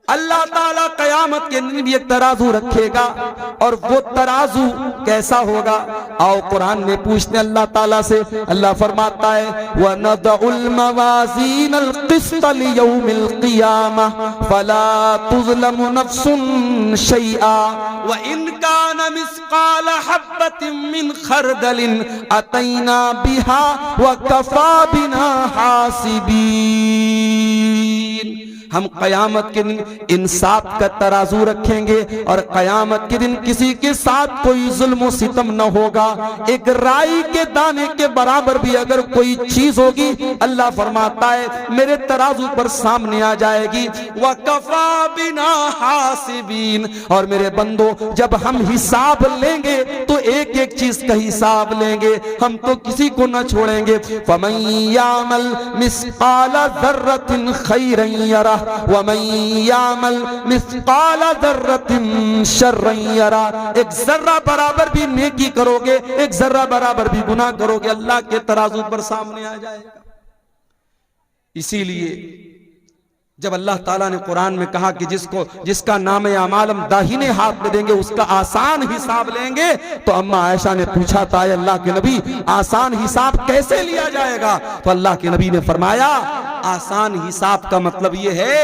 अल्लाह ताला कयामत के दिन भी एक तराजू रखेगा, और वो तराजू कैसा होगा? आओ कुरान में पूछते अल्लाह ताला से। अल्लाह फरमाता है वनदउल मवाज़ीनल क़िस्त लियौमिल क़ियामह फला तुज़लमु नफ्सुन शैआ व इन कान मिस्क़ाल हब्बतिन मिन खरदलिन अतैना बिहा व कफ़ा बिना हासिबीन। हम कयामत के दिन इंसाफ का तराजू रखेंगे, और कयामत के दिन किसी के साथ कोई जुल्म सितम न होगा। एक राई के दाने के बराबर भी अगर कोई चीज होगी, अल्लाह फरमाता है मेरे तराजू पर सामने आ जाएगी। वकफा बिना हासिबीन, और मेरे बंदो जब हम हिसाब लेंगे तो एक एक चीज का हिसाब लेंगे, हम तो किसी को न छोड़ेंगे। फमन यामल मिस्क़ाल ज़र्रतिन खैरन यरा वमन यामल मिस्क़ाल ज़र्रतिन शर्रन यरा। एक जर्रा बराबर भी नेकी करोगे, एक जर्रा बराबर भी गुनाह करोगे, अल्लाह के तराजू पर सामने आ जाएगा। इसीलिए जब अल्लाह ताला ने कुरान में कहा कि जिसका नाम अमाल हम दाहिने हाथ में देंगे उसका आसान हिसाब लेंगे, तो अम्मा आयशा ने पूछा था अल्लाह के नबी आसान हिसाब कैसे लिया जाएगा? तो अल्लाह के नबी ने फरमाया आसान हिसाब का मतलब ये है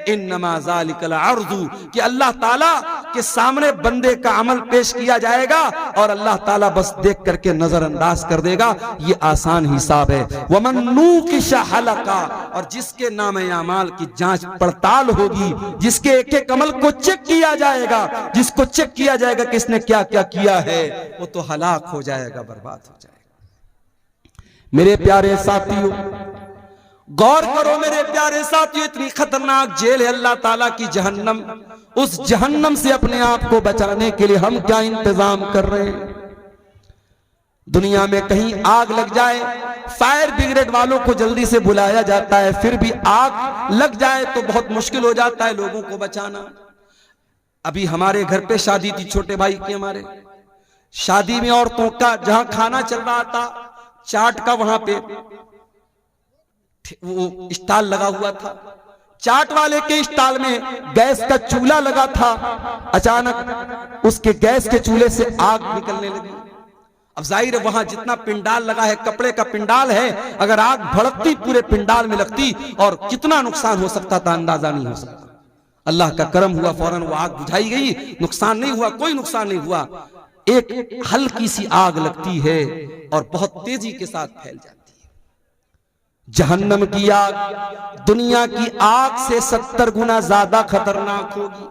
इन्नमा ज़ालिकल अर्ज़ु, कि अल्लाह ताला के सामने बंदे का अमल पेश किया जाएगा और अल्लाह ताला बस देख करके नजरअंदाज कर देगा। ये आसान हिसाब है। वमन नूकिश हलका, और जिसके नाम अमाल की जांच पड़ताल होगी, जिसके एक एक अमल को चेक किया जाएगा, जिसको चेक किया जाएगा किसने क्या क्या किया है, वो तो हलाक हो जाएगा, बर्बाद हो जाएगा। मेरे प्यारे साथियों गौर करो, मेरे प्यारे साथियों, इतनी खतरनाक जेल है अल्लाह ताला की जहन्नम। उस जहन्नम से अपने आप को बचाने के लिए हम क्या इंतजाम कर रहे हैं? दुनिया में कहीं आग लग जाए, फायर ब्रिगेड वालों को जल्दी से बुलाया जाता है, फिर भी आग लग जाए तो बहुत मुश्किल हो जाता है लोगों को बचाना। अभी हमारे घर पे शादी थी, छोटे भाई की, हमारे शादी में औरतों का जहां खाना चल रहा था, चाट का वहां पे वो स्टॉल लगा हुआ था। चाट वाले के स्टॉल में गैस का चूल्हा लगा था। अचानक उसके गैस के चूल्हे से आग निकलने लगी। अब जाहिर है वहां जितना पिंडाल लगा है, कपड़े का पिंडाल है, अगर आग भड़कती पूरे पिंडाल में लगती और कितना नुकसान हो सकता था अंदाजा नहीं हो सकता। अल्लाह का करम हुआ, फौरन वो आग बुझाई गई, नुकसान नहीं हुआ, कोई नुकसान नहीं हुआ। एक हल्की सी आग लगती है और बहुत तेजी के साथ फैल जाती है। जहन्नम की आग दुनिया की आग से 70 गुना ज्यादा खतरनाक होगी।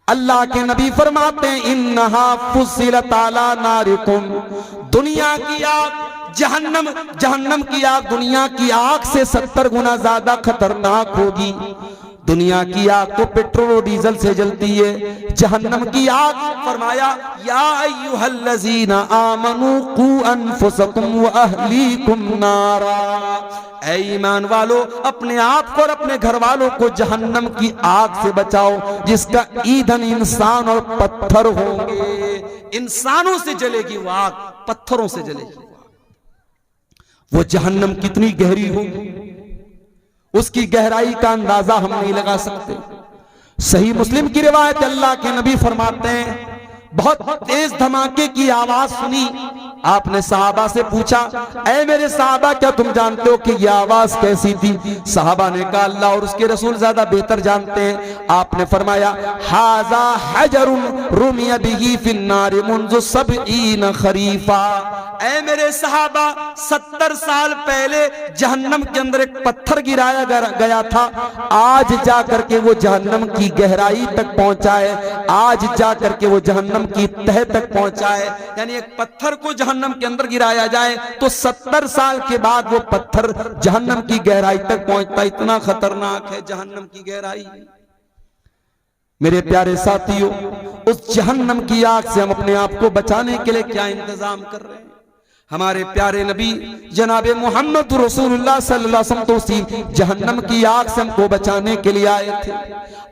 अल्लाह के नबी फरमाते हैं इन्नहा फुस्सिलत अला नारिकुम, दुनिया की आग जहन्नम की आग दुनिया की आग से 70 गुना ज्यादा खतरनाक होगी। दुनिया की आग तो पेट्रोल और डीजल से जलती है, जहन्नम की आग फरमाया या अय्युहल्लज़ीना आमनू कू अनफुसकुम व अहलीकुम नारा, ऐ ईमान वालो अपने आप को और अपने घर वालों को जहन्नम की आग से बचाओ, जिसका ईंधन इंसान और पत्थर होंगे। इंसानों से जलेगी वो आग, पत्थरों से जलेगी वो आग। वो जहन्नम कितनी गहरी होगी, उसकी गहराई का अंदाजा हम नहीं लगा सकते। सही मुस्लिम की रिवायत, अल्लाह के नबी फरमाते हैं बहुत तेज धमाके की आवाज सुनी। आपने सहाबा से पूछा ऐ मेरे सहाबा क्या तुम जानते हो कि यह आवाज कैसी थी? सहाबा ने कहा अल्लाह और उसके रसूल ज्यादा बेहतर जानते हैं। आपने फरमाया हाजा हजरुन रुमिया बिही फिन्नार मुंज़ु सबईन खरीफा, ऐ मेरे सहाबा 70 साल पहले जहन्नम के अंदर एक पत्थर गिराया गया था, आज जाकर के वो जहन्नम की गहराई तक पहुंचा है, आज जाकर के वो जहन्नम की तह तक पहुंचा है। यानी एक पत्थर को जहन्नम के अंदर गिराया जाए तो 70 साल के बाद वो पत्थर जहन्नम की गहराई तक पहुंचता। इतना खतरनाक है जहन्नम की गहराई। मेरे प्यारे साथियों, उस जहन्नम की आग से हम अपने आप को बचाने के लिए क्या इंतजाम कर रहे हैं? हमारे प्यारे नबी जनाबे मोहम्मद रसूलुल्लाह सल्लल्लाहु अलैहि वसल्लम तो उसी जहन्नम की आग से हमको बचाने के लिए आए थे।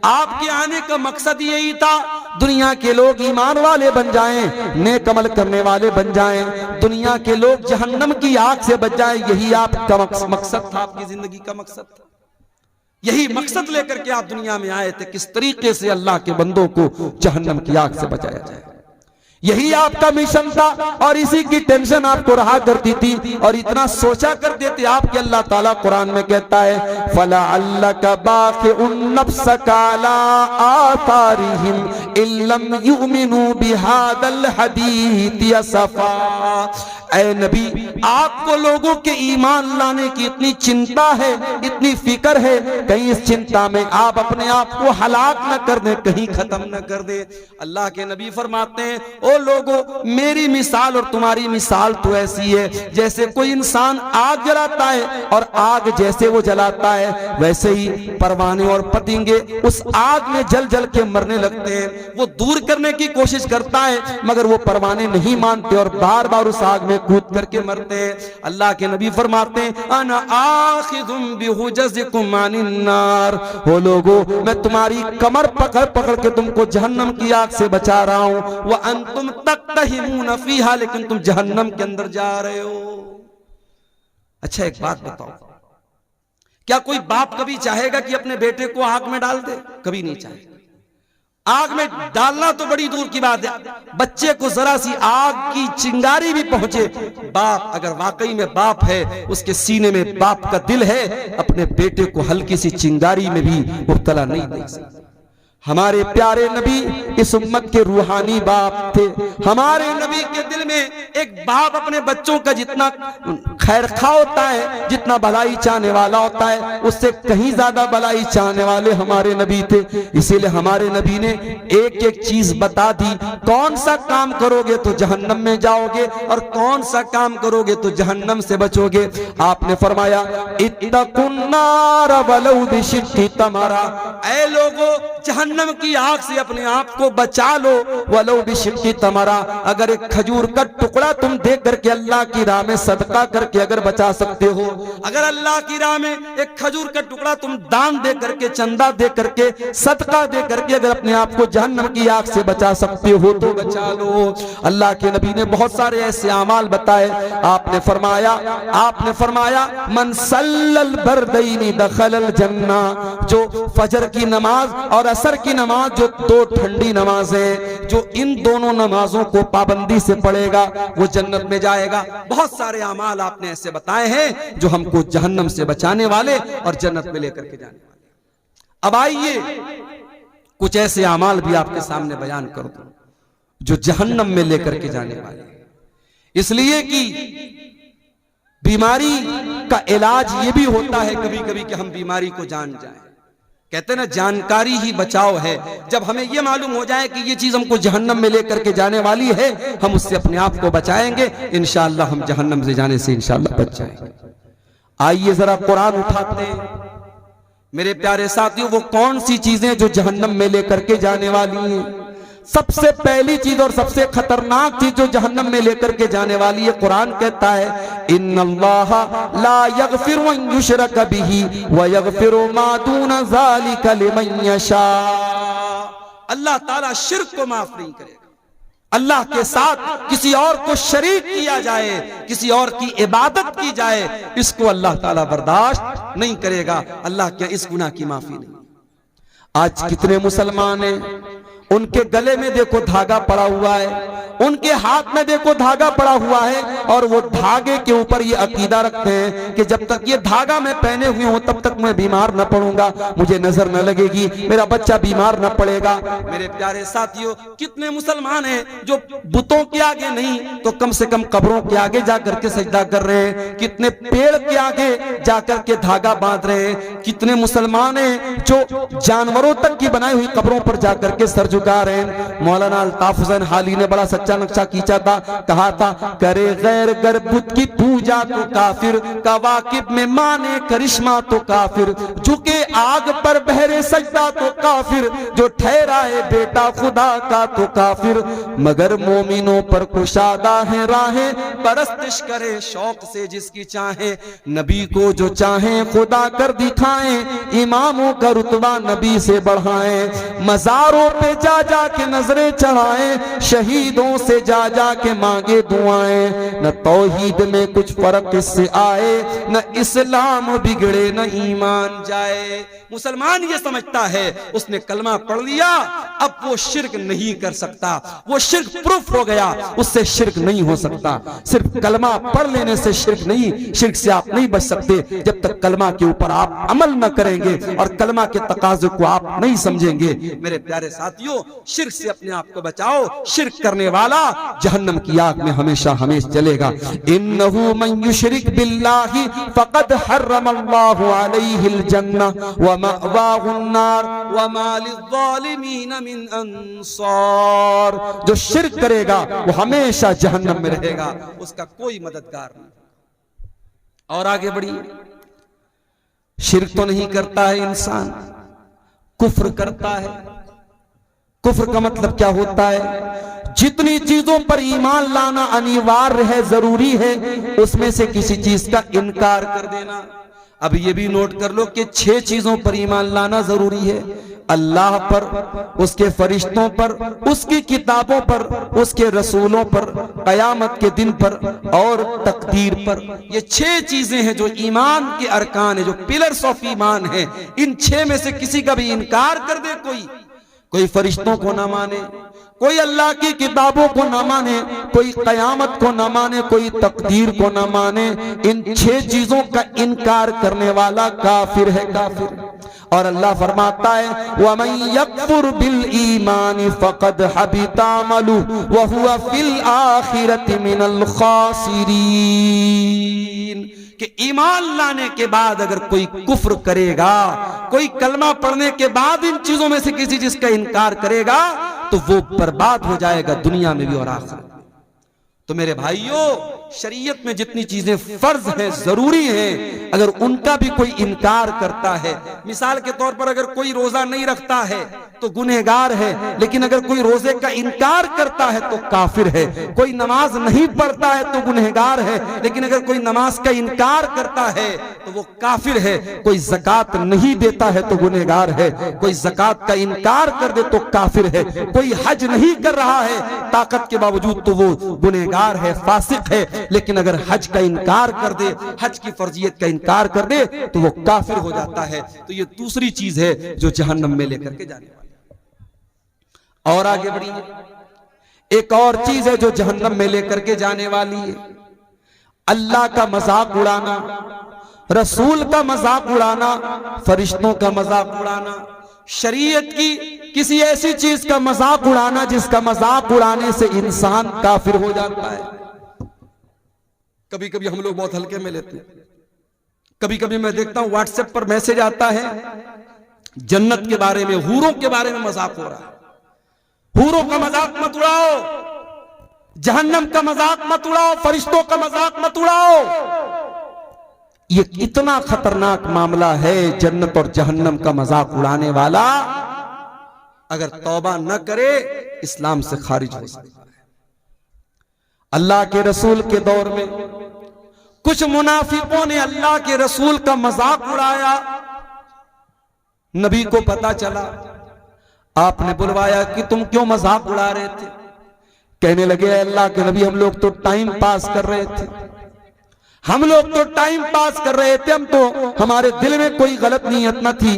आपके आने का मकसद यही था दुनिया के लोग ईमान वाले बन जाएं, नेक अमल करने वाले बन जाएं, दुनिया के लोग जहन्नम की आग से बच जाएं। यही आपका मकसद था, आपकी जिंदगी का मकसद था। यही मकसद लेकर के आप दुनिया में आए थे, किस तरीके से अल्लाह के बंदों को जहन्नम की आग से बचाया जाए। यही आपका मिशन था और इसी की टेंशन आपको रहा करती थी और इतना सोचा करते थे आप कि अल्लाह ताला कुरान में कहता है फला अल्लाका बाखिउन नफ्सका अला आथारिहिम इल्लम युमिनु बिहादल हदीथ असफा। ऐ नबी, आपको लोगों के ईमान लाने की इतनी चिंता है, इतनी फिक्र है, कहीं इस चिंता में आप अपने आप को हलाक न कर दें, कहीं खत्म न कर दे। अल्लाह के नबी फरमाते हैं, ओ लोगों, मेरी मिसाल और तुम्हारी मिसाल तो ऐसी है जैसे कोई इंसान आग जलाता है और आग जैसे वो जलाता है वैसे ही परवाने और पतंगे उस आग में जल जल के मरने लगते हैं। वो दूर करने की कोशिश करता है मगर वो परवाने नहीं मानते और बार बार उस आग में कूद करके मरते हैं। अल्लाह के नबी फरमाते हैं, अना आखिजुम बिहुजजिकुम अनिन नार, हो लोगों, मैं तुम्हारी कमर पकड़ पकड़ के तुमको जहन्नम की आग से बचा रहा हूं। व अंतुम तक्तहिमून फीहा, लेकिन तुम जहन्नम के अंदर जा रहे हो। अच्छा एक बात बताओ, क्या कोई बाप कभी चाहेगा कि अपने बेटे को आग में डाल दे? कभी नहीं चाहेगा। आग में डालना तो बड़ी दूर की बात है, बच्चे को जरा सी आग की चिंगारी भी पहुंचे, बाप अगर वाकई में बाप है, उसके सीने में बाप का दिल है, अपने बेटे को हल्की सी चिंगारी में भी मुब्तला नहीं देख सकता। हमारे प्यारे नबी इस उम्मत के रूहानी बाप थे। हमारे नबी के दिल में एक बाप अपने बच्चों का जितना खैरखा होता है, जितना भलाई चाहने वाला होता है, उससे कहीं ज्यादा भलाई चाहने वाले हमारे नबी थे। इसीलिए हमारे नबी ने एक एक चीज बता दी, कौन सा काम करोगे तो जहन्नम में जाओगे और कौन सा काम करोगे तो जहन्नम से बचोगे। आपने फरमाया, इत्तकुन नार वलौ बिशिक्कि तमरा, ऐ लोगों, जहन्नम की आग से अपने आप को बचा लो। वलो बिशिक्कि तमरा, अगर एक खजूर का टुकड़ा तुम दे करके अल्लाह की राह में सदका करके अगर बचा सकते हो, अगर अल्लाह की राह में एक खजूर का टुकड़ा तुम दान दे करके, चंदा दे करके, सदका दे करके अगर अपने आप को जहन्नम की आग से बचा सकते हो तो बचा लो। अल्लाह के नबी ने बहुत सारे ऐसे अमाल बताए। आपने फरमाया मन सल्लल बरदैनी दखलल जन्ना, जो फजर की नमाज और असर की नमाज, जो दो ठंडी नमाज है, जो इन दोनों नमाजों को पाबंदी से पढ़ेगा वो जन्नत में जाएगा। बहुत सारे अमाल आपने ऐसे बताए हैं जो हमको जहन्नम से बचाने वाले और जन्नत में लेकर के जाने वाले। अब आइए कुछ ऐसे अमाल भी आपके सामने बयान कर दूं जो जहन्नम में लेकर के जाने वाले। इसलिए कि बीमारी का इलाज ये भी होता है कभी कभी कि हम बीमारी को जान जाएं। कहते ना, जानकारी ही बचाव है। जब हमें यह मालूम हो जाए कि ये चीज हमको जहन्नम में लेकर के जाने वाली है, हम उससे अपने आप को बचाएंगे, इंशाअल्लाह हम जहन्नम से जाने से इंशाअल्लाह बच जाएंगे। आइए जरा कुरान उठाते हैं मेरे प्यारे साथियों, वो कौन सी चीजें जो जहन्नम में लेकर के जाने वाली हैं। सबसे पहली चीज और सबसे खतरनाक चीज जो जहन्नम में लेकर के जाने वाली है, कुरान कहता है, इन्नल्लाह ला यगफिरु अन युशरक बिही व यगफिरु मा दून ज़ालिका लिमन यशा। अल्लाह ताला शिर्क को माफ नहीं करेगा। अल्लाह के साथ किसी और को शरीक किया जाए, किसी और की इबादत की जाए, इसको अल्लाह ताला बर्दाश्त नहीं करेगा। अल्लाह क्या इस गुनाह की माफी नहीं। आज कितने मुसलमान हैं, उनके गले में देखो धागा पड़ा हुआ है, उनके हाथ में देखो धागा पड़ा हुआ है, और वो धागे के ऊपर ये अकीदा रखते हैं कि जब तक ये धागा मैं पहने हुए हूं तब तक मैं बीमार न पड़ूंगा, मुझे नजर न लगेगी, मेरा बच्चा बीमार न पड़ेगा। मेरे प्यारे साथियों, कितने मुसलमान हैं जो बुतों के आगे नहीं तो कम से कम कब्रों के आगे जाकर के सजदा कर रहे हैं, कितने पेड़ के आगे जाकर के धागा बांध रहे हैं, कितने मुसलमान हैं जो जानवरों तक की बनाई हुई कब्रों पर जाकर के सर झुका रहे हैं। मौलाना अल्ताफ हुसैन हाली ने बड़ा सच्चा नक्शा खींचा था, कहा था, करे गैर गर बुत की पूजा तो काफिर, कवाकिब में माने करिश्मा तो काफिर, झुके आग पर बहरे सजदा तो काफिर, जो ठहराए बेटा खुदा का तो काफिर, मगर मोमिनों पर कुशादा है राहें, परस्तिश करे शौक से जिसकी चाहे, नबी को जो चाहे खुदा कर दिखाएं, इमामों का रुतबा नबी से बढ़ाएं, मजारों पे जा जा के नजरें चढ़ाएं, शहीदों मुर्शिदों से जा जा के मांगे दुआएं, न तौहीद में कुछ फर्क इससे आए, न इस्लाम बिगड़े न ईमान जाए। मुसलमान ये समझता है उसने कलमा पढ़ लिया, अब वो शिर्क नहीं कर सकता, वो शिर्क प्रूफ हो गया, उससे शिर्क नहीं हो सकता। सिर्फ कलमा पढ़ लेने से शिर्क नहीं, शिर्क से आप नहीं बच सकते जब तक कलमा के ऊपर आप अमल न करेंगे और कलमा के तकाजे को आप नहीं समझेंगे। मेरे प्यारे साथियों, शिर्क से अपने आप को बचाओ। शिर्क करने वाला जहन्नम की आग में हमेशा हमेशा जलेगा। इन्नहु मन युशरिक बिल्लाहि फक़द हर्रमल्लाहु अलैहिल जन्नह व मअवाहुन नार व मा लिज़्ज़ालिमीन मिन अंसार। जो शिर्क करेगा वो हमेशा जहन्नम में रहेगा, उसका कोई मददगार नहीं। और आगे बढ़िए, शिर्क तो नहीं करता है इंसान, कुफ्र करता है। कुफ्र का मतलब क्या होता है? जितनी चीजों पर ईमान लाना अनिवार्य है, जरूरी है, उसमें से किसी चीज का इनकार कर देना। अब ये भी नोट कर लो कि 6 चीजों पर ईमान लाना जरूरी है। अल्लाह पर, उसके फरिश्तों पर, उसकी किताबों पर, उसके रसूलों पर, कयामत के दिन पर और तकदीर पर। ये 6 चीजें हैं जो ईमान के अरकान है, जो पिलर्स ऑफ ईमान है। इन 6 में से किसी का भी इनकार कर दे, कोई फरिश्तों को ना माने, कोई अल्लाह की किताबों को ना माने, कोई कयामत को ना माने, कोई तकदीर को ना माने, इन 6 चीजों का इनकार करने वाला काफिर है, काफिर। और अल्लाह फरमाता है वमन यकफुर बिल ईमान फक़द हबिता अमलुहु व हुवा फिल आखिरति मिनल खासिरीन। कि ईमान लाने के बाद अगर कोई कुफ्र करेगा, कोई कलमा पढ़ने के बाद इन चीजों में से किसी चीज का इनकार करेगा, तो वो बर्बाद हो जाएगा दुनिया में भी और आखिरत में। तो मेरे भाइयों, शरीयत में जितनी चीजें फर्ज हैं, जरूरी हैं, अगर उनका भी कोई इनकार करता है, मिसाल के तौर पर अगर कोई रोजा नहीं रखता है तो गुनहगार है, लेकिन अगर कोई रोजे का इनकार करता है तो काफिर है। कोई नमाज नहीं पढ़ता है तो गुनहगार है, लेकिन अगर कोई नमाज का इनकार करता है तो वो काफिर है। कोई ज़कात नहीं देता है तो गुनहगार है, कोई ज़कात का इनकार कर दे तो काफिर है। कोई हज नहीं कर रहा है ताकत के बावजूद तो वो गुनहगार है, फासिक है, लेकिन अगर हज का इनकार कर दे, हज की फर्जियत का इनकार कर दे तो वो काफिर हो जाता है। तो ये दूसरी चीज है जो जहन्नम में लेकर के जाने वाली। और आगे बढ़िए, एक और चीज है जो जहन्नम में लेकर के जाने वाली है, अल्लाह का मजाक उड़ाना, रसूल का मजाक उड़ाना, फरिश्तों का मजाक उड़ाना, शरीयत की किसी ऐसी चीज का मजाक उड़ाना जिसका मजाक उड़ाने से इंसान काफिर हो जाता है। कभी कभी हम लोग बहुत हल्के में लेते हैं। कभी कभी मैं देखता हूं व्हाट्सएप पर मैसेज आता है, जन्नत के बारे में, हूरों के बारे में मजाक हो रहा है। हूरों का मजाक मत उड़ाओ, जहन्नम का मजाक मत उड़ाओ, फरिश्तों का मजाक मत उड़ाओ। ये इतना खतरनाक मामला है, जन्नत और जहन्नम का मजाक उड़ाने वाला अगर तौबा न करे इस्लाम से खारिज हो सकता है। अल्लाह के रसूल के दौर में कुछ मुनाफिकों ने अल्लाह के रसूल का मजाक उड़ाया। नबी को पता चला, आपने बुलवाया कि तुम क्यों मजाक उड़ा रहे थे? कहने लगे अल्लाह के नबी, हम लोग तो टाइम पास कर रहे थे, हम लोग तो टाइम पास कर रहे थे, हम तो, हमारे दिल में कोई गलत नीयत न थी।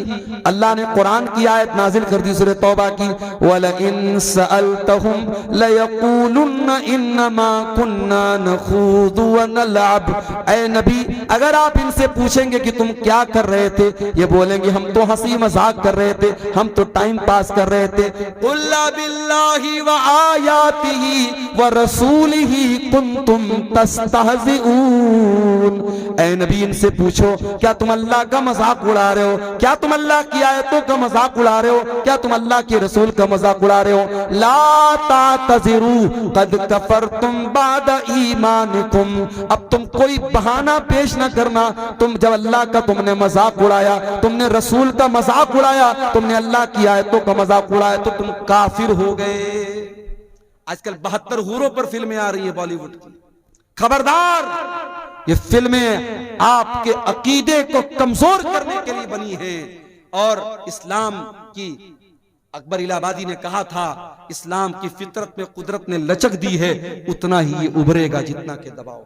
अल्लाह ने कुरान की आयत नाजिल कर दी, सूरह तौबा की, वलइन सअलतहुम लयक़ूलुन्न इन्नमा कुन्ना नख़ूदु व नलअब। ऐ नबी, अगर आप इनसे पूछेंगे कि तुम क्या कर रहे थे, ये बोलेंगे हम तो हंसी मजाक कर रहे थे, हम तो टाइम पास कर रहे थे। कुल बिल्लाहि व आयातिही व रसूलिही कुंतुम तस्तहज़िऊन। ऐ नबी, इनसे पूछो क्या तुम अल्लाह का मजाक उड़ा रहे हो? क्या तुम अल्लाह की आयतों का मजाक उड़ा रहे हो? क्या तुम अल्लाह के रसूल का मजाक उड़ा रहे हो? ला तातज़िरू क़द कफ़रतुम बाद ईमानिकुम। अब तुम कोई बहाना पेश न करना। तुम जब अल्लाह का तुमने मजाक उड़ाया, तुमने रसूल का मजाक उड़ाया, तुमने अल्लाह की आयतों का मजाक उड़ाया तो तुम काफिर हो गए। आजकल 72 हूरों पर फिल्में आ रही है बॉलीवुड की। खबरदार, ये फिल्में आपके अकीदे को कमजोर करने के लिए बनी हैं और इस्लाम की अकबर इलाहाबादी ने कहा था, इस्लाम की फितरत में कुदरत ने लचक दी है, उतना ही ये उभरेगा जितना के दबाव।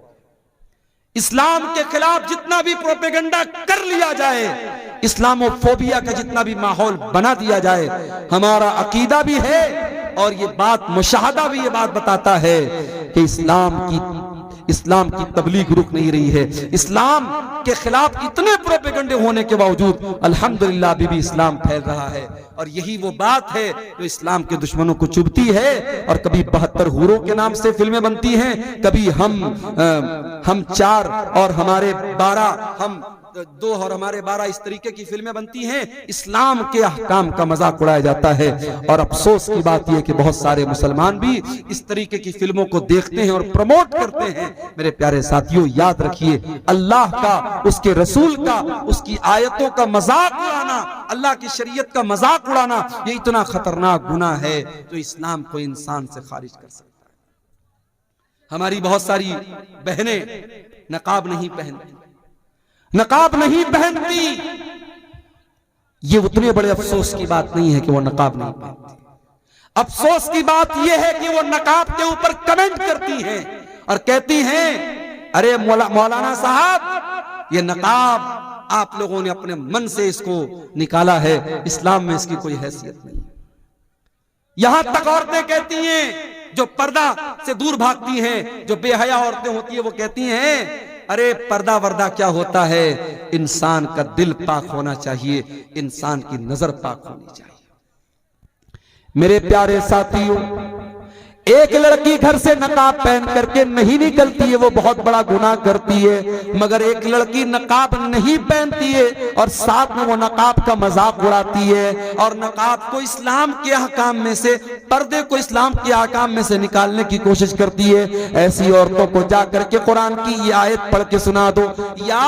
इस्लाम के खिलाफ जितना भी प्रोपेगेंडा कर लिया जाए, इस्लामोफोबिया का जितना भी माहौल बना दिया जाए, हमारा अकीदा भी है और ये बात मुशाहदा भी ये बात बताता है कि इस्लाम की तबलीग रुक नहीं रही है। इस्लाम के खिलाफ इतने प्रोपेगेंडे होने के बावजूद अल्हम्दुलिल्लाह अभी भी इस्लाम फैल रहा है। और यही वो बात है जो इस्लाम के दुश्मनों को चुभती है। और कभी 72 हूरों के नाम से फिल्में बनती हैं, कभी हम 4 और हमारे 12, हम 2 और हमारे 12, इस तरीके की फिल्में बनती हैं। इस्लाम के अहकाम का मजाक उड़ाया जाता है। और अफसोस की बात यह कि बहुत सारे मुसलमान भी इस तरीके की फिल्मों को देखते हैं और प्रमोट करते हैं। मेरे प्यारे साथियों, याद रखिए, अल्लाह का, उसके रसूल का, उसकी आयतों का मजाक उड़ाना, अल्लाह की शरीयत का मजाक उड़ाना, ये इतना खतरनाक गुनाह है जो इस्लाम को इंसान से खारिज कर सकता है। हमारी बहुत सारी बहनें नकाब नहीं पहनती, नकाब नहीं पहनती। ये उतने बड़े अफसोस की बात नहीं है कि वो नकाब नहीं पहनती। अफसोस की बात यह है कि वो नकाब के ऊपर कमेंट करती हैं और कहती हैं, अरे मौलाना साहब, ये नकाब आप लोगों ने अपने मन से इसको निकाला है, इस्लाम में इसकी कोई हैसियत नहीं। यहां तक औरतें कहती हैं, जो पर्दा से दूर भागती हैं, जो बेहया औरतें होती हैं, वो कहती हैं, अरे पर्दा वर्दा क्या होता है, इंसान का दिल पाक होना चाहिए, इंसान की नजर पाक होनी चाहिए। मेरे प्यारे साथियों, एक लड़की घर से नकाब पहन करके नहीं निकलती है, वो बहुत बड़ा गुनाह करती है। मगर एक लड़की नकाब नहीं पहनती है और साथ में वो नकाब का मजाक उड़ाती है और नकाब को इस्लाम के अहकाम में से, पर्दे को इस्लाम के अहकाम में से निकालने की कोशिश करती है। ऐसी औरतों को जा करके कुरान की ये आयत पढ़ के सुना दो, या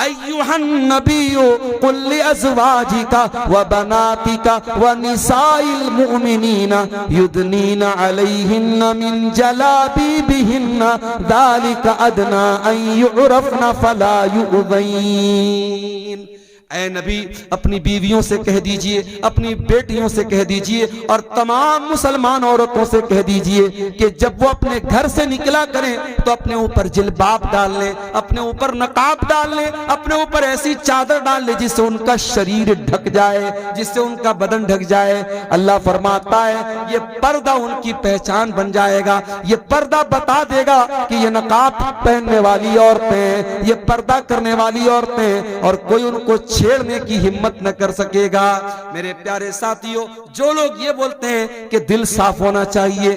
अय्युहन नबिय्यु कुल लिअज़वाजिका व बनातिका व निसाइल मुमिनीना युदनीना अलैहिन्ना मिन जलाबीबिहिन्ना ज़ालिका अदना अन यु'रफ़ना फला यु'ज़ैन। ऐ नबी, अपनी बीवियों से कह दीजिए, अपनी बेटियों से कह दीजिए और तमाम मुसलमान औरतों से कह दीजिए कि जब वो अपने घर से निकला करें तो अपने ऊपर जिल्बाब डाल लें, अपने ऊपर नकाब डाल लें, अपने ऊपर ऐसी चादर डाल लें जिससे उनका शरीर ढक जाए, जिससे उनका बदन ढक जाए। अल्लाह फरमाता है, ये पर्दा उनकी पहचान बन जाएगा। ये पर्दा बता देगा कि ये नकाब पहनने वाली औरतें, ये पर्दा करने वाली औरतें, और कोई उनको छेड़ने की हिम्मत न कर सकेगा। मेरे प्यारे साथियों, जो लोग ये बोलते हैं कि दिल साफ होना चाहिए,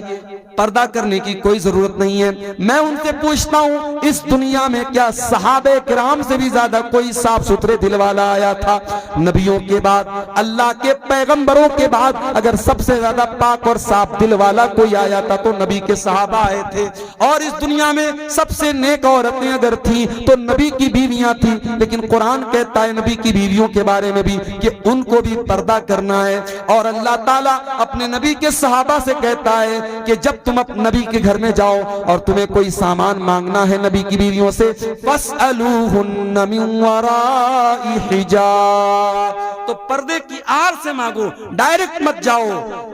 पर्दा करने की कोई जरूरत नहीं है, मैं उनसे पूछता हूं, इस दुनिया में क्या सहाबे किराम से भी ज्यादा कोई साफ सुथरे दिल वाला आया था? नबियों के बाद, अल्लाह के पैगंबरों के बाद अगर सबसे ज्यादा पाक और साफ दिल वाला कोई आया था तो नबी के सहाबा आए थे। और इस दुनिया में सबसे नेक औरतें अगर थी तो नबी की बीवियां थी। लेकिन कुरान कहता है नबी की बीवियों के बारे में भी कि उनको भी पर्दा करना है। और अल्लाह ताला अपने नबी के सहाबा से कहता है कि जब तुम अपने नबी के घर में जाओ और तुम्हें कोई सामान मांगना है नबी की बीवियों से, फस्अलूहुन्ना मिन वराई हिजाब, तो पर्दे की आड़ से मांगो, डायरेक्ट मत जाओ।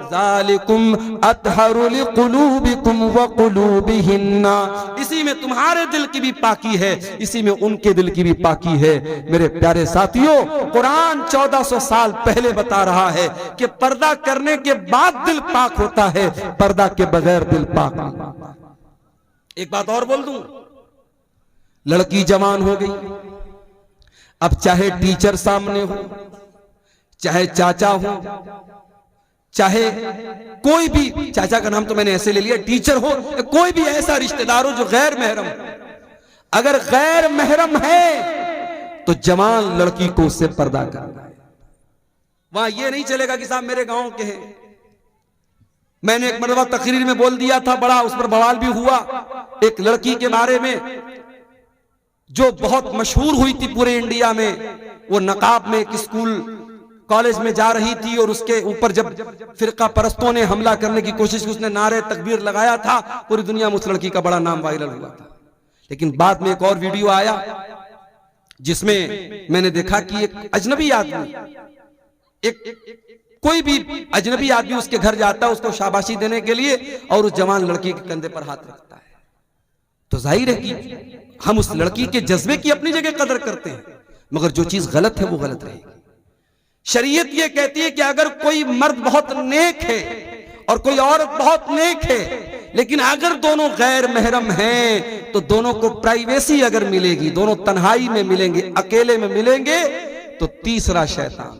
ज़ालिकुम अतहरु लिकुलूबिकुम व कुलूबिहिन्ना, इसी में तुम्हारे दिल की भी पाकी है, इसी में उनके दिल की भी पाकी है। मेरे प्यारे साथियों, कुरान 1400 साल पहले बता रहा है कि पर्दा करने के बाद दिल पाक होता है, पर्दा के बगैर दिल पाक नहीं। एक बात और बोल दूं, लड़की जवान हो गई, अब चाहे टीचर सामने हो, चाहे चाचा हो, चाहे कोई भी, चाचा का नाम तो मैंने ऐसे ले लिया, टीचर हो, कोई भी ऐसा रिश्तेदार हो जो गैर महरम, अगर गैर महरम है तो जवान लड़की को उससे पर्दा करना है। वहां यह नहीं चलेगा कि साहब मेरे गांव के हैं। मैंने एक मरतबा तकरीर में बोल दिया था, बड़ा उस पर बवाल भी हुआ, एक लड़की के बारे में जो बहुत मशहूर हुई थी पूरे इंडिया में। वो नकाब में एक स्कूल कॉलेज में जा रही थी और उसके ऊपर जब फिरका परस्तों ने हमला करने की कोशिश की, उसने नारे तकबीर लगाया था, पूरी दुनिया में उस लड़की का बड़ा नाम वायरल हुआ था। लेकिन बाद में एक और वीडियो आया जिसमें मैंने देखा कि एक अजनबी आदमी, एक कोई भी अजनबी आदमी उसके घर जाता है उसको शाबाशी देने के लिए और उस जवान लड़की के कंधे पर हाथ रखता है, तो जाहिर है कि हम उस लड़की के जज्बे की अपनी जगह कदर करते हैं, मगर जो चीज गलत है वो गलत रहेगी। शरीयत ये कहती है कि अगर कोई मर्द बहुत नेक है और कोई औरत बहुत नेक है, लेकिन अगर दोनों गैर महरम हैं तो दोनों को प्राइवेसी अगर मिलेगी, दोनों तन्हाई में मिलेंगे, अकेले में मिलेंगे, तो तीसरा शैतान।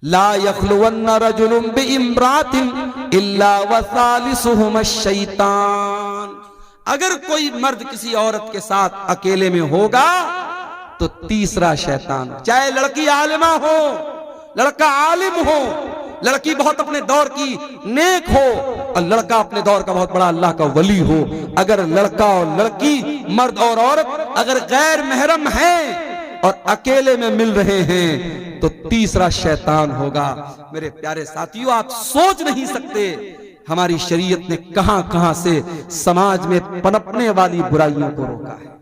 ला यखलुवन्ना रजुलुम बिइम्रातिन इल्ला वसालिसुहुम शैतान। अगर कोई मर्द किसी औरत के साथ अकेले में होगा तो तीसरा शैतान। चाहे लड़की आलिमा हो, लड़का आलिम हो, लड़की बहुत अपने दौर की नेक हो और लड़का अपने दौर का बहुत बड़ा अल्लाह का वली हो, अगर लड़का और लड़की, मर्द और औरत अगर गैर महरम हैं और अकेले में मिल रहे हैं तो तीसरा शैतान होगा। मेरे प्यारे साथियों, आप सोच नहीं सकते हमारी शरीयत ने कहां कहां से समाज में पनपने वाली बुराइयों को रोका है।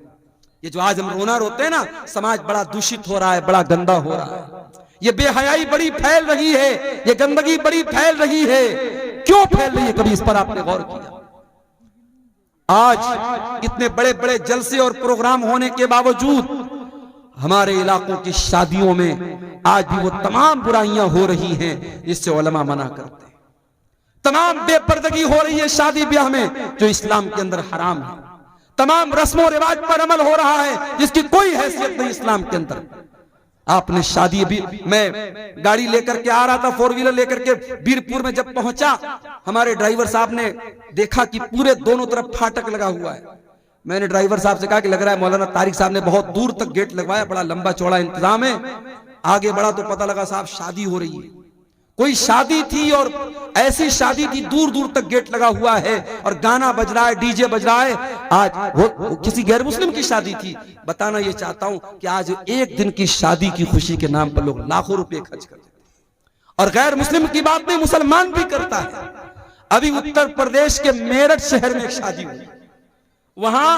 ये जो आज हम रोना रोते हैं ना, समाज बड़ा दूषित हो रहा है, बड़ा गंदा हो रहा है, ये बेहयाई बड़ी फैल रही है, ये गंदगी बड़ी फैल रही है। क्यों फैल रही है, कभी इस पर आपने गौर किया? आज इतने बड़े बड़े जलसे और प्रोग्राम होने के बावजूद हमारे इलाकों की शादियों में आज भी वो तमाम बुराइयां हो रही हैं जिससे उलमा मना करते हैं। तमाम बेपर्दगी हो रही है शादी ब्याह में जो इस्लाम के अंदर हराम है। तमाम रस्मों रिवाज पर अमल हो रहा है जिसकी कोई हैसियत नहीं इस्लाम के अंदर। आपने शादी भी, मैं गाड़ी लेकर के आ रहा था, 4 व्हीलर लेकर के बीरपुर में जब पहुंचा, हमारे ड्राइवर साहब ने देखा कि पूरे दोनों तरफ फाटक लगा हुआ है। मैंने ड्राइवर साहब से कहा कि लग रहा है मौलाना तारिक साहब ने बहुत दूर तक गेट लगवाया, बड़ा लंबा चौड़ा इंतजाम है। आगे बढ़ा तो पता लगा साहब शादी हो रही है। कोई शादी थी और ऐसी शादी थी, दूर दूर तक गेट लगा हुआ है और गाना बज रहा है, डीजे बज रहा है। आज वो किसी गैर मुस्लिम की शादी थी। बताना ये चाहता हूं कि आज एक दिन की शादी की खुशी के नाम पर लोग लाखों रुपए खर्च करते हैं और गैर मुस्लिम की बात नहीं, मुसलमान भी करता है। अभी उत्तर प्रदेश के मेरठ शहर में एक शादी हुई, वहां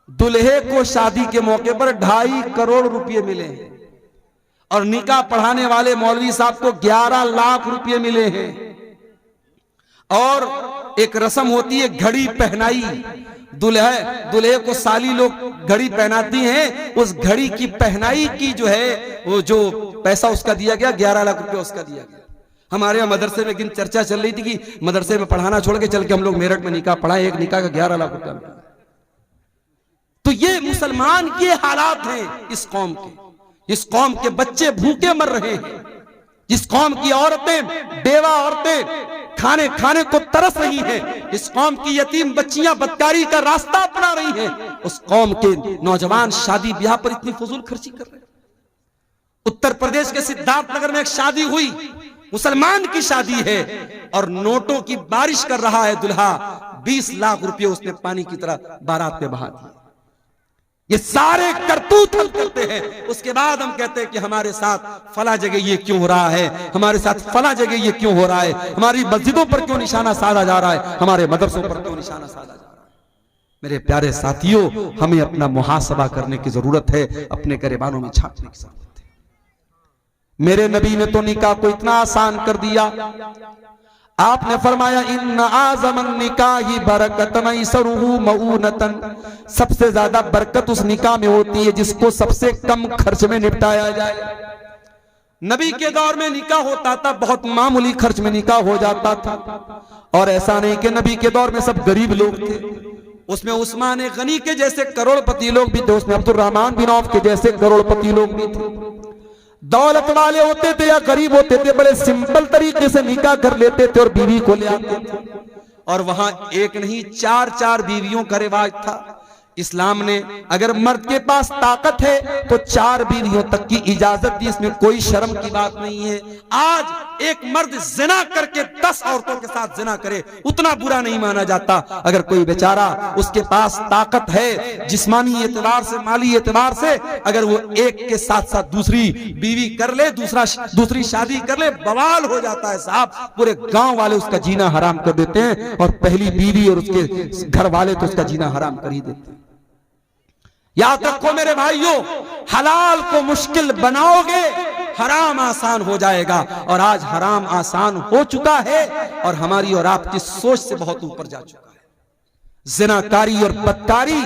दुल्हे को शादी के मौके पर 2.5 करोड़ रुपए मिले हैं और निकाह पढ़ाने वाले मौलवी साहब को 11 लाख रुपए मिले हैं। और एक रस्म होती है घड़ी पहनाई, दुल्हे को साली लोग घड़ी पहनाती हैं, उस घड़ी की पहनाई की जो है वो जो पैसा उसका दिया गया 11 लाख रुपए उसका दिया गया। हमारे यहाँ मदरसे में एक दिन चर्चा चल रही थी कि मदरसे में पढ़ाना छोड़ के चल के हम लोग मेरठ में निकाह पढ़ाए, एक निकाह का 11 लाख रुपया मिला। तो ये मुसलमान के हालात हैं इस कौम के, जिस कौम के बच्चे भूखे मर रहे हैं, जिस कौम की औरतें, बेवा औरतें खाने को तरस रही हैं, जिस कौम की यतीम बच्चियां बदकारी का रास्ता अपना रही हैं, उस कौम के नौजवान शादी ब्याह पर इतनी फजूल खर्ची कर रहे हैं। उत्तर प्रदेश के सिद्धार्थनगर में एक शादी हुई, मुसलमान की शादी है और नोटों की बारिश कर रहा है दुल्हा। 20 लाख रुपए उसने पानी की तरह बारात में बहा दिए। ये सारे करतूत हम करते हैं, उसके बाद हम कहते हैं कि हमारे साथ फला जगह ये क्यों हो रहा है, हमारे साथ फला जगह ये क्यों हो रहा है, हमारी मस्जिदों पर क्यों निशाना साधा जा रहा है, हमारे मदरसों पर क्यों निशाना साधा जा रहा है। मेरे प्यारे साथियों, हमें अपना मुहासबा करने की जरूरत है, अपने गिरेबानों में झांकने की जरूरत है। मेरे नबी ने तो निकाह को इतना आसान कर दिया। आपने फरमाया इन्ना आज़मन निकाही बरकतन इसरुहु मऊनतन, सबसे ज्यादा बरकत उस निकाह में होती है जिसको सबसे कम खर्च में निपटाया जाए। नबी के दौर में निकाह होता था, बहुत मामूली खर्च में निकाह हो जाता था, और ऐसा नहीं कि नबी के दौर में सब गरीब लोग थे। उसमें उस्मान गनी के जैसे करोड़पति लोग भी थे, उसमें अब्दुर्रहमान बिन औफ के जैसे करोड़पति लोग भी थे। दौलत वाले होते थे या गरीब होते थे, बड़े सिंपल तरीके से निकाह कर लेते थे और बीवी को ले आते थे। और वहां एक नहीं 4-4 बीवियों का रिवाज था। इस्लाम ने अगर मर्द के पास ताकत है तो 4 बीवियों तक की इजाजत दी, इसमें कोई शर्म की बात नहीं है। आज एक मर्द जिना करके 10 औरतों के साथ जिना करे, उतना बुरा नहीं माना जाता। अगर कोई बेचारा उसके पास ताकत है, जिस्मानी एतबार से, माली एतबार से, अगर वो एक के साथ साथ दूसरी बीवी कर ले, दूसरी शादी कर ले, बवाल हो जाता है साहब। पूरे गांव वाले उसका जीना हराम कर देते हैं और पहली बीवी और उसके घर वाले तो उसका जीना हराम कर ही देते हैं। याद रखो मेरे भाइयों, हलाल को मुश्किल बनाओगे, हराम आसान हो जाएगा। और आज हराम आसान हो चुका है और हमारी और आपकी सोच से बहुत ऊपर जा चुका है। ज़िनाकारी और बदकारी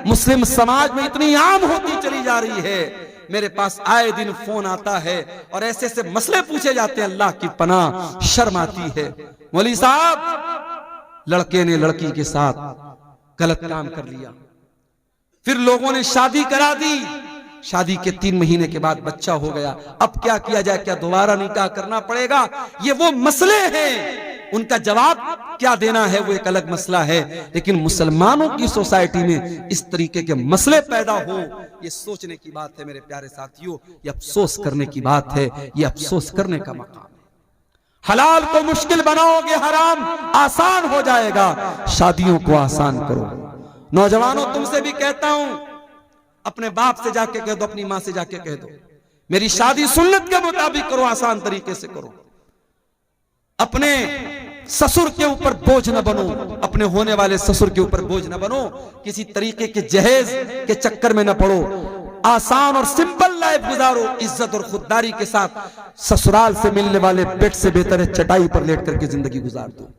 मुस्लिम समाज में इतनी आम होती चली जा रही है। मेरे पास आए दिन फोन आता है और ऐसे ऐसे मसले पूछे जाते हैं, अल्लाह की पनाह, शर्म आती है। मौलवी साहब, लड़के ने लड़की के साथ गलत काम कर लिया, फिर लोगों ने शादी करा दी, शादी के 3 महीने के बाद बच्चा हो गया। अब क्या किया जाए? क्या दोबारा निकाह करना पड़ेगा? ये वो मसले हैं, उनका जवाब क्या देना है वो एक अलग मसला है। लेकिन मुसलमानों की सोसाइटी में इस तरीके के मसले पैदा हो, ये सोचने की बात है मेरे प्यारे साथियों, ये अफसोस करने की बात है, ये अफसोस करने का मकाम है। हलाल को मुश्किल बनाओगे, हराम आसान हो जाएगा। शादियों को आसान करो। नौजवानों, तुमसे भी कहता हूं, अपने बाप से जाके कह दो, अपनी मां से जाके कह दो, मेरी शादी सुन्नत के मुताबिक करो, आसान तरीके से करो। अपने ससुर के ऊपर बोझ न बनो, अपने होने वाले ससुर के ऊपर बोझ न बनो, किसी तरीके के जहेज के चक्कर में न पड़ो। आसान और सिंपल लाइफ गुजारो, इज्जत और खुददारी के साथ। ससुराल से मिलने वाले बेड से बेहतर है चटाई पर लेट करके जिंदगी गुजार दो।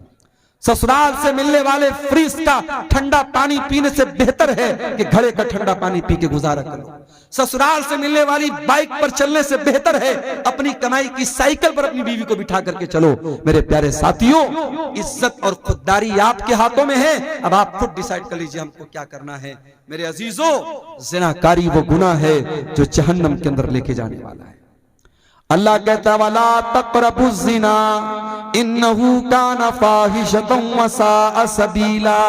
ससुराल से मिलने वाले फ्रिज का ठंडा पानी पीने से बेहतर है कि घड़े का ठंडा पानी पी के गुजारा करो। ससुराल से मिलने वाली बाइक पर चलने से बेहतर है अपनी कमाई की साइकिल पर अपनी बीवी को बिठा करके चलो। मेरे प्यारे साथियों, इज्जत और खुददारी आपके हाथों में है। अब आप खुद डिसाइड कर लीजिए हमको क्या करना है। मेरे अजीजों, ज़िनाकारी वो गुनाह है जो जहन्नम के अंदर लेके जाने वाला है। अल्लाह कहता वला तक़रबुज़्ज़िना इन्नहु काना फ़ाहिशतन व साअ सबीला।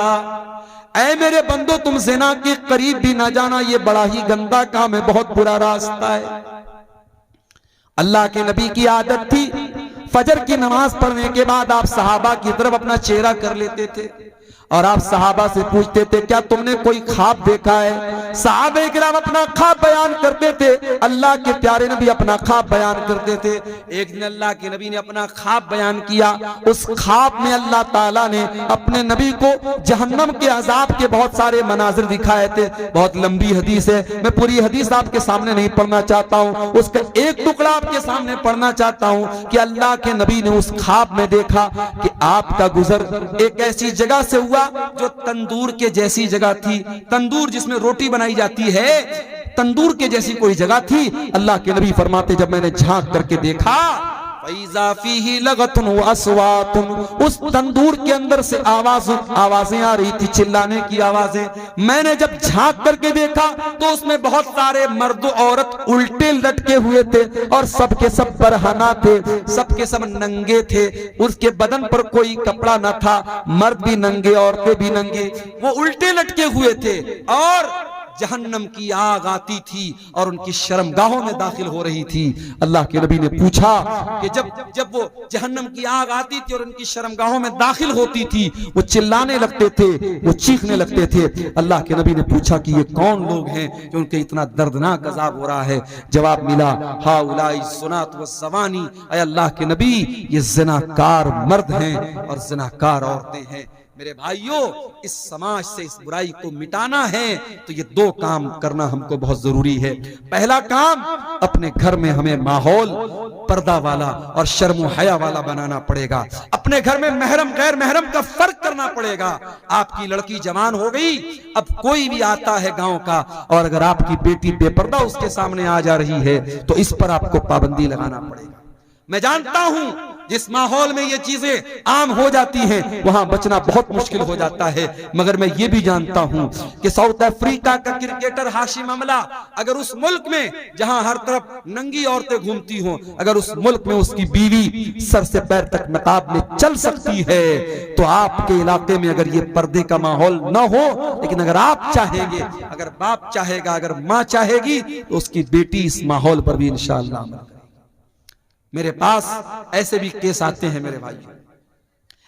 ऐ मेरे बंदो, तुम ज़िना के करीब भी ना जाना, ये बड़ा ही गंदा काम है, बहुत बुरा रास्ता है। अल्लाह के नबी की आदत थी, फजर की नमाज पढ़ने के बाद आप सहाबा की तरफ अपना चेहरा कर लेते थे और आप सहाबा से पूछते थे क्या तुमने कोई ख्वाब देखा है? सहाबे किराम अपना ख्वाब बयान करते थे, अल्लाह के प्यारे नबी अपना ख्वाब बयान करते थे। एक दिन अल्लाह के नबी ने अपना ख्वाब बयान किया। उस ख्वाब में अल्लाह ताला ने अपने नबी को जहन्नम के अजाब के बहुत सारे मनाजिर दिखाए थे। बहुत लंबी हदीस है, मैं पूरी हदीस आपके सामने नहीं पढ़ना चाहता हूँ, उसका एक टुकड़ा आपके सामने पढ़ना चाहता हूँ कि अल्लाह के नबी ने उस ख्वाब में देखा कि आपका गुजर एक ऐसी जगह से हुआ जो तंदूर के जैसी जगह थी। तंदूर जिसमें रोटी बनाई जाती है, तंदूर के जैसी कोई जगह थी। अल्लाह के नबी फरमाते जब मैंने झांक करके देखा, फैज़ा फीही लगतुन व अस्वातुन, उस तंदूर के अंदर से आवाजें आ रही थी, चिल्लाने की आवाजें। मैंने जब झांक करके देखा तो उसमें बहुत सारे मर्द औरत उल्टे लटके हुए थे और सबके सब बरहना थे, सबके सब नंगे थे। उसके बदन पर कोई कपड़ा न था, मर्द भी नंगे, औरतें भी नंगे, वो उल्टे लटके हुए थे और जहन्नम की आग आती थी और उनकी शर्मगाहों में दाखिल हो रही थी। अल्लाह के नबी ने पूछा कि जब वो जहन्नम की आग आती थी और उनकी शर्मगाहों में दाखिल होती थी, वो चिल्लाने लगते थे, वो चीखने लगते थे। अल्लाह के नबी ने पूछा कि ये कौन लोग हैं कि उनके इतना दर्दनाक अजाब हो रहा है? जवाब मिला, हाउलाई सुनात व ज़वानी, ऐ अल्लाह के नबी, ये ज़िनाकार मर्द हैं और ज़िनाकार औरतें हैं। मेरे भाइयों, इस समाज से इस बुराई को मिटाना है तो ये 2 काम करना हमको बहुत जरूरी है। पहला काम, अपने घर में हमें माहौल पर्दा वाला और शर्म हया वाला बनाना पड़ेगा। अपने घर में महरम गैर महरम का फर्क करना पड़ेगा। आपकी लड़की जवान हो गई, अब कोई भी आता है गांव का और अगर आपकी बेटी बेपर्दा उसके सामने आ जा रही है तो इस पर आपको पाबंदी लगाना पड़ेगा। मैं जानता हूं जिस माहौल में ये चीजें आम हो जाती हैं वहां बचना बहुत मुश्किल हो जाता है, मगर मैं ये भी जानता हूं कि साउथ अफ्रीका का क्रिकेटर हाशिम अमला, अगर उस मुल्क में जहां हर तरफ नंगी औरतें घूमती हों, अगर उस मुल्क में उसकी बीवी सर से पैर तक नकाब में चल सकती है, तो आपके इलाके में अगर ये पर्दे का माहौल न हो, लेकिन अगर आप चाहेंगे, अगर बाप चाहेगा, अगर माँ चाहेगी, तो उसकी बेटी इस माहौल पर भी इंशाअल्लाह। मेरे पास ऐसे भी केस आते हैं मेरे भाई,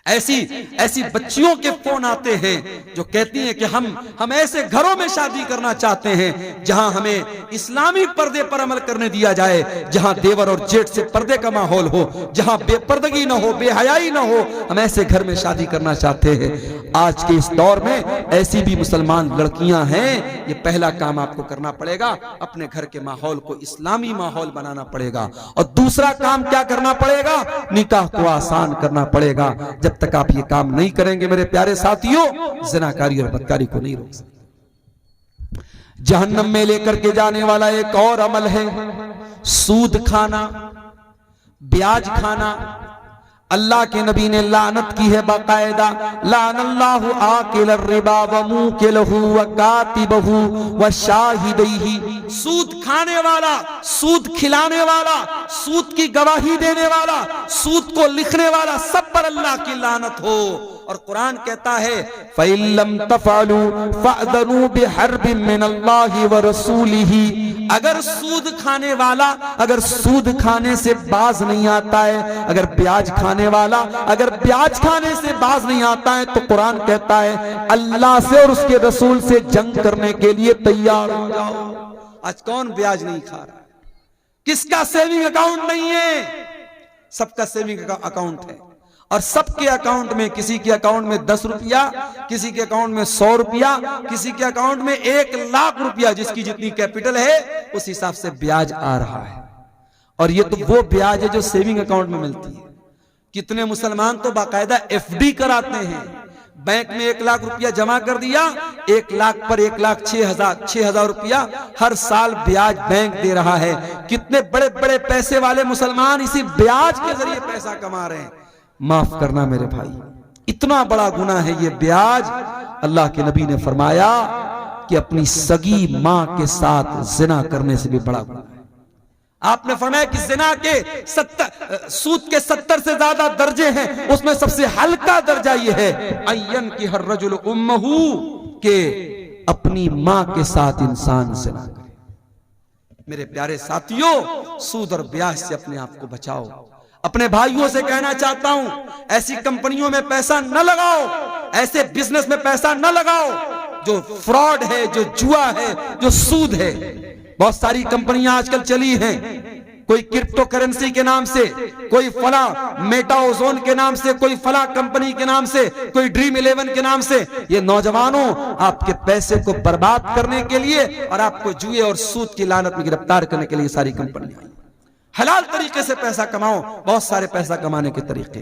ऐसी बच्चियों के फोन आते हैं जो कहती हैं कि हम ऐसे घरों में शादी करना चाहते हैं जहां हमें इस्लामी पर्दे पर अमल करने दिया जाए, जहां देवर और जेठ से पर्दे का माहौल हो, जहां बेपर्दगी ना हो, बेहयाई ना हो। हम ऐसे घर में शादी करना चाहते हैं। आज के इस दौर में ऐसी भी मुसलमान लड़कियां हैं। ये पहला काम आपको करना पड़ेगा, अपने घर के माहौल को इस्लामी माहौल बनाना पड़ेगा। और दूसरा काम क्या करना पड़ेगा? निकाह को आसान करना पड़ेगा। जब तक आप ये काम नहीं करेंगे मेरे प्यारे साथियों, ज़िनाकारी और बदकारी को नहीं रोक सकते। जहन्नम में लेकर के जाने वाला एक और अमल है सूद खाना, ब्याज खाना। अल्लाह के नबी ने लानत की है बाकायदा, लानल्लाहु आकिल रिबा व मुकिलहु व कातिबहु व शाहिदैहि। सूद खाने वाला, सूद खिलाने वाला, सूद की गवाही देने वाला, सूद को लिखने वाला, सब पर अल्लाह की लानत हो। और कुरान कहता है फ़इल्लम तफ़अलू फ़अज़नू बिहर्बिन मिनल्लाहि व रसूलिही। अगर सूद खाने वाला अगर सूद खाने से बाज नहीं आता है, अगर ब्याज खाने वाला अगर ब्याज खाने से बाज नहीं आता है, तो कुरान कहता है अल्लाह से और उसके रसूल से जंग करने के लिए तैयार हो जाओ। आज कौन ब्याज नहीं खा रहा? किसका सेविंग अकाउंट नहीं है? सबका सेविंग अकाउंट है। और सबके अकाउंट में, किसी के अकाउंट में 10 रुपया, किसी के अकाउंट में 100 रुपया, किसी के अकाउंट में 1 लाख रुपया। जिसकी जितनी कैपिटल है उस हिसाब से ब्याज आ रहा है। और ये तो वो ब्याज है जो सेविंग अकाउंट में मिलती है। कितने मुसलमान तो बाकायदा FD कराते हैं। बैंक में 1 लाख रुपया जमा कर दिया, 1 लाख पर 1,06,000 रुपया हर साल ब्याज बैंक दे रहा है। कितने बड़े बड़े पैसे वाले मुसलमान इसी ब्याज के जरिए पैसा कमा रहे हैं। माफ करना मेरे भाई, इतना बड़ा गुनाह है ये ब्याज। अल्लाह के नबी ने फरमाया कि अपनी सगी मां के साथ जिना करने से भी बड़ा गुनाह है। आपने फरमाया कि जिना के 70 सूद के 70 से ज्यादा दर्जे हैं, उसमें सबसे हल्का दर्जा ये है अय्यन की हर रजुल उम्महू, के अपनी मां के साथ इंसान जिना करे। मेरे प्यारे साथियों, सूद और ब्याज से अपने आप को बचाओ। अपने भाइयों से कहना चाहता हूं, ऐसी कंपनियों में पैसा न लगाओ, ऐसे बिजनेस में पैसा न लगाओ जो फ्रॉड है, जो जुआ है, जो सूद है। बहुत सारी कंपनियां आजकल चली हैं, कोई क्रिप्टो करेंसी के नाम से, कोई फला मेटा ओजोन के नाम से, कोई फला कंपनी के नाम से, कोई ड्रीम 11 के नाम से। ये नौजवानों आपके पैसे को बर्बाद करने के लिए और आपको जुए और सूद की लानत में गिरफ्तार करने के लिए सारी कंपनियां आई। हलाल तरीके से पैसा कमाओ, बहुत सारे पैसा कमाने के तरीके।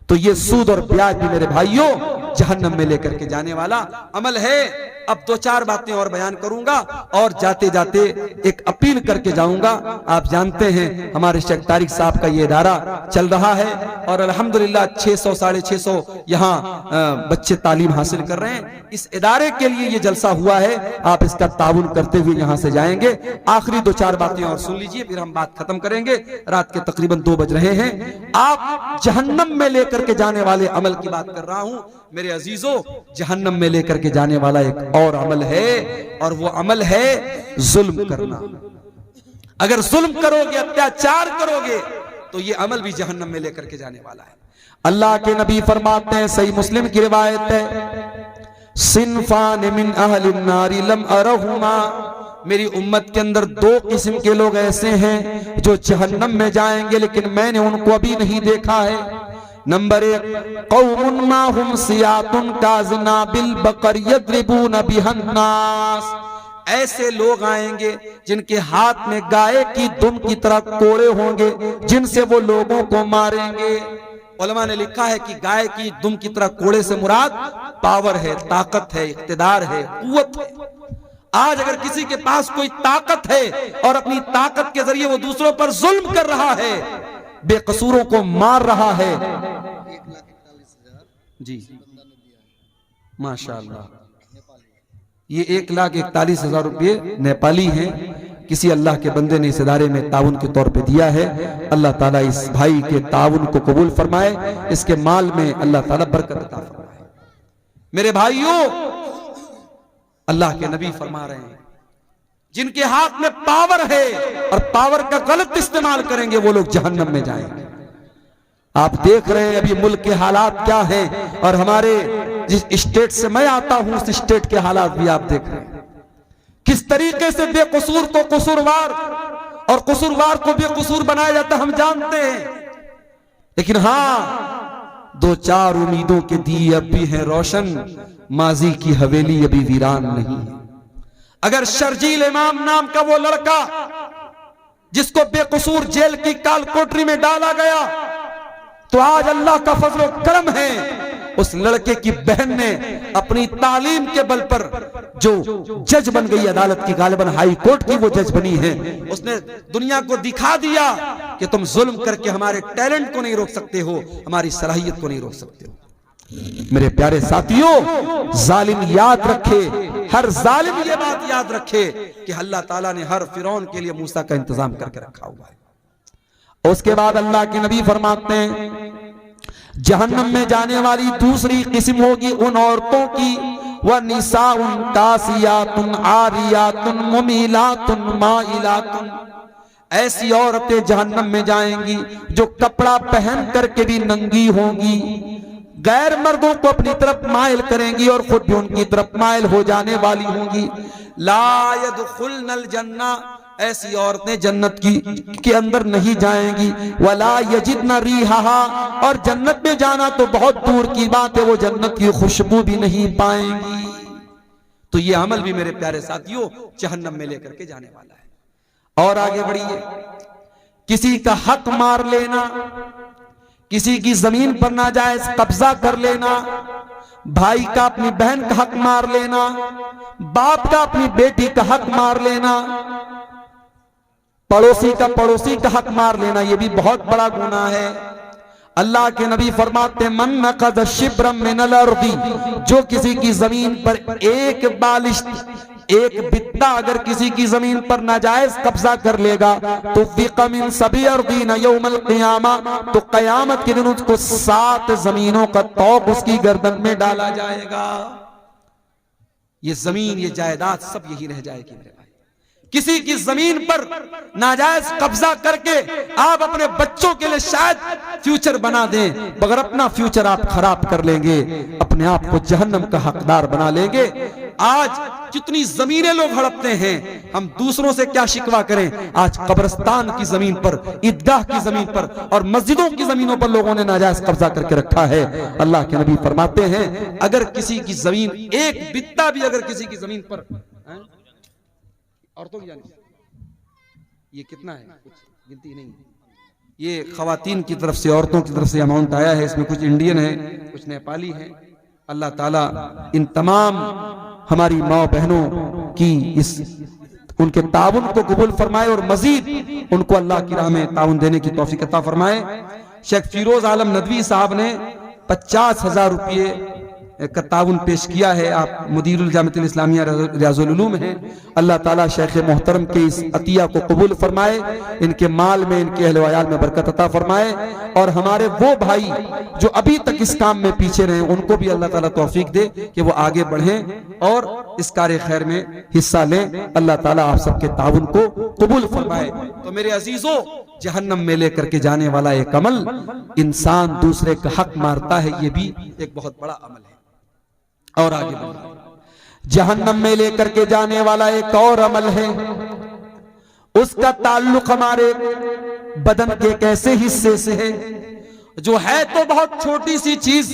तो ये सूद और ब्याज भी मेरे भाइयों जहन्नम में लेकर के जाने वाला अमल है। अब 2-4 बातें और बयान करूंगा और जाते जाते एक अपील करके जाऊंगा। आप जानते हैं हमारे शेख तारिक साहब का ये इदारा चल रहा है और अल्हम्दुलिल्लाह 600-650 यहाँ बच्चे तालीम हासिल कर रहे हैं। इस इदारे के लिए ये जलसा हुआ है, आप इसका ताउन करते हुए यहाँ से जाएंगे। आखिरी 2-4 बातें और सुन लीजिए, फिर हम बात खत्म करेंगे। रात के तकरीबन 2 बज रहे हैं। आप जहन्नम में लेकर के जाने वाले अमल की बात कर रहा हूं मेरे अजीजों। जहन्नम में लेकर के जाने वाला एक और अमल है और वो अमल है जुल्म करना। अगर जुल्म करोगे, अत्याचार करोगे, तो ये अमल भी जहन्नम में लेकर के जाने वाला है। अल्लाह के नबी फरमाते हैं, सही मुस्लिम की रिवायत है, सिनफान मिन अहलिन नारी लम अरहुमा। मेरी उम्मत के अंदर 2 किस्म के लोग ऐसे हैं जो जहन्नम में जाएंगे, लेकिन मैंने उनको अभी नहीं देखा है। नंबर 1, कौमुन माहुम सियातुन काज़ना बिल बकर यद्रिबून बिहन्नास। ऐसे लोग आएंगे जिनके हाथ में गाय की दुम की तरह कोड़े होंगे, जिनसे वो लोगों को मारेंगे। उलमा ने लिखा है कि गाय की दुम की तरह कोड़े से मुराद पावर है, ताकत है, इख्तिदार है, कुव्वत है। आज अगर किसी के पास कोई ताकत है और अपनी ताकत के जरिए वो दूसरों पर जुल्म कर रहा है, बेकसूरों को मार रहा है, जी माशाअल्लाह, ये 1,41,000 रुपये नेपाली हैं, किसी अल्लाह के बंदे ने इस इदारे में ताउन के तौर पे दिया है। अल्लाह ताला इस भाई के ताउन को कबूल फरमाए, इसके माल में अल्लाह ताला बरकत अता फरमाए। मेरे भाइयों, अल्लाह के नबी फरमा रहे हैं, जिनके हाथ में पावर है और पावर का गलत इस्तेमाल करेंगे वो लोग जहन्नम में जाएंगे। आप देख रहे हैं अभी मुल्क के हालात क्या हैं, और हमारे जिस स्टेट से मैं आता हूं उस स्टेट के हालात भी आप देख रहे हैं। किस तरीके से बेकसूर को कसूरवार और कसूरवार को बेकसूर बनाया जाता हम जानते हैं। लेकिन हां, दो चार उम्मीदों के दिए अब भी हैं रोशन, माजी की हवेली अभी वीरान नहीं है। अगर शर्जील इमाम नाम का वो लड़का जिसको बेकसूर जेल की काल कोठरी में डाला गया, तो आज अल्लाह का फजल करम है उस लड़के की बहन ने अपनी तालीम के बल पर जो जज बन गई अदालत की, गालिबन हाई कोर्ट की वो जज बनी है, उसने दुनिया को दिखा दिया कि तुम जुल्म करके हमारे टैलेंट को नहीं रोक सकते हो, हमारी सलाहियत को नहीं रोक सकते हो। मेरे प्यारे साथियों, जालिम याद रखे, हर जालिम ये बात याद रखे कि अल्लाह ताला ने हर फिरौन के लिए मूसा का इंतजाम करके रखा हुआ है। उसके बाद अल्लाह के नबी फरमाते हैं जहन्नम में जाने वाली दूसरी किस्म होगी उन औरतों की, वह निसाउन कासियातुन आरियातुन मुमीलातुन माइलातुन, ऐसी औरतें जहन्नम में जाएंगी जो कपड़ा पहन करके भी नंगी होंगी, गैर मर्दों को अपनी तरफ माइल करेंगी और खुद भी उनकी तरफ माइल हो जाने वाली होंगी। ला यदखुलनल जन्ना, ऐसी औरतें जन्नत के अंदर नहीं जाएंगी। वला यजिदना रीहा, और जन्नत में जाना तो बहुत दूर की बात है, वो जन्नत की खुशबू भी नहीं पाएंगी। तो ये अमल भी मेरे प्यारे साथियों जहन्नम में लेकर के जाने वाला है। और आगे बढ़िए, किसी का हक मार लेना, किसी की जमीन पर नाजायज कब्जा कर लेना, भाई का अपनी बहन का हक मार लेना, बाप का अपनी बेटी का हक मार लेना, पड़ोसी का हक मार लेना, यह भी बहुत बड़ा गुनाह है। अल्लाह के नबी फरमाते मन नक़द शिब्रम मिनल अर्दी, जो किसी की जमीन पर एक बालिश, एक बित्ता अगर किसी की जमीन पर नाजायज कब्जा कर लेगा तो फिकमिन सभी अर्दीन यौमल क़ियामा, तो कयामत के दिन उसको 7 जमीनों का तौक उसकी गर्दन में डाला जाएगा। ये जमीन, ये जायदाद सब यही रह जाएगी मेरे भाई। किसी की जमीन पर नाजायज कब्जा करके आप अपने बच्चों के लिए शायद फ्यूचर बना दें, मगर अपना फ्यूचर आप खराब कर लेंगे, अपने आप को जहन्नम का हकदार बना लेंगे। आज कितनी जमीनें लोग हड़पते हैं, हम दूसरों से क्या शिकवा करें। आज कब्रिस्तान की जमीन पर, ईदगाह की जमीन पर और मस्जिदों की जमीनों पर लोगों ने नाजायज कब्जा करके रखा है। अल्लाह के नबी फरमाते हैं अगर किसी की जमीन, एक बित्ता भी अगर किसी की जमीन पर, औरतों की जानिब ये कितना है, कुछ गिनती नहीं, ये खवातीन की तरफ से, औरतों की तरफ से अमाउंट आया है। इसमें कुछ इंडियन है, कुछ नेपाली है। अल्लाह ताला इन तमाम हमारी माँ बहनों की इस उनके ताउन को कबूल फरमाए और मजीद उनको अल्लाह की राह में ताउन देने की तौफीक अता फरमाए। शेख फिरोज आलम नदवी साहब ने 50,000 रुपये का ताउन पेश किया है। आप मुदीरुल जामिअतुल इस्लामिया रियाजुल उलूम हैं। अल्लाह ताला शेख मोहतरम के इस अतिया को कबूल फरमाए, इनके माल में, इनके अहल वयाल में बरकत अता फरमाए, और हमारे वो भाई जो अभी तक इस काम में पीछे रहे उनको भी अल्लाह ताला तौफीक दे कि वो आगे बढ़ें और इस कार्य खैर में हिस्सा लें। अल्लाह ताला आप सबके ताउन को कबूल फरमाए। तो मेरे अजीजों, जहन्नम में लेकर के जाने वाला एक अमल, इंसान दूसरे का हक मारता है, ये भी एक बहुत बड़ा अमल है। और आगे बढ़िए, जहन्नम में लेकर के जाने वाला एक और अमल है, उसका ताल्लुक हमारे बदन के एक ऐसे हिस्से से है जो है तो बहुत छोटी सी चीज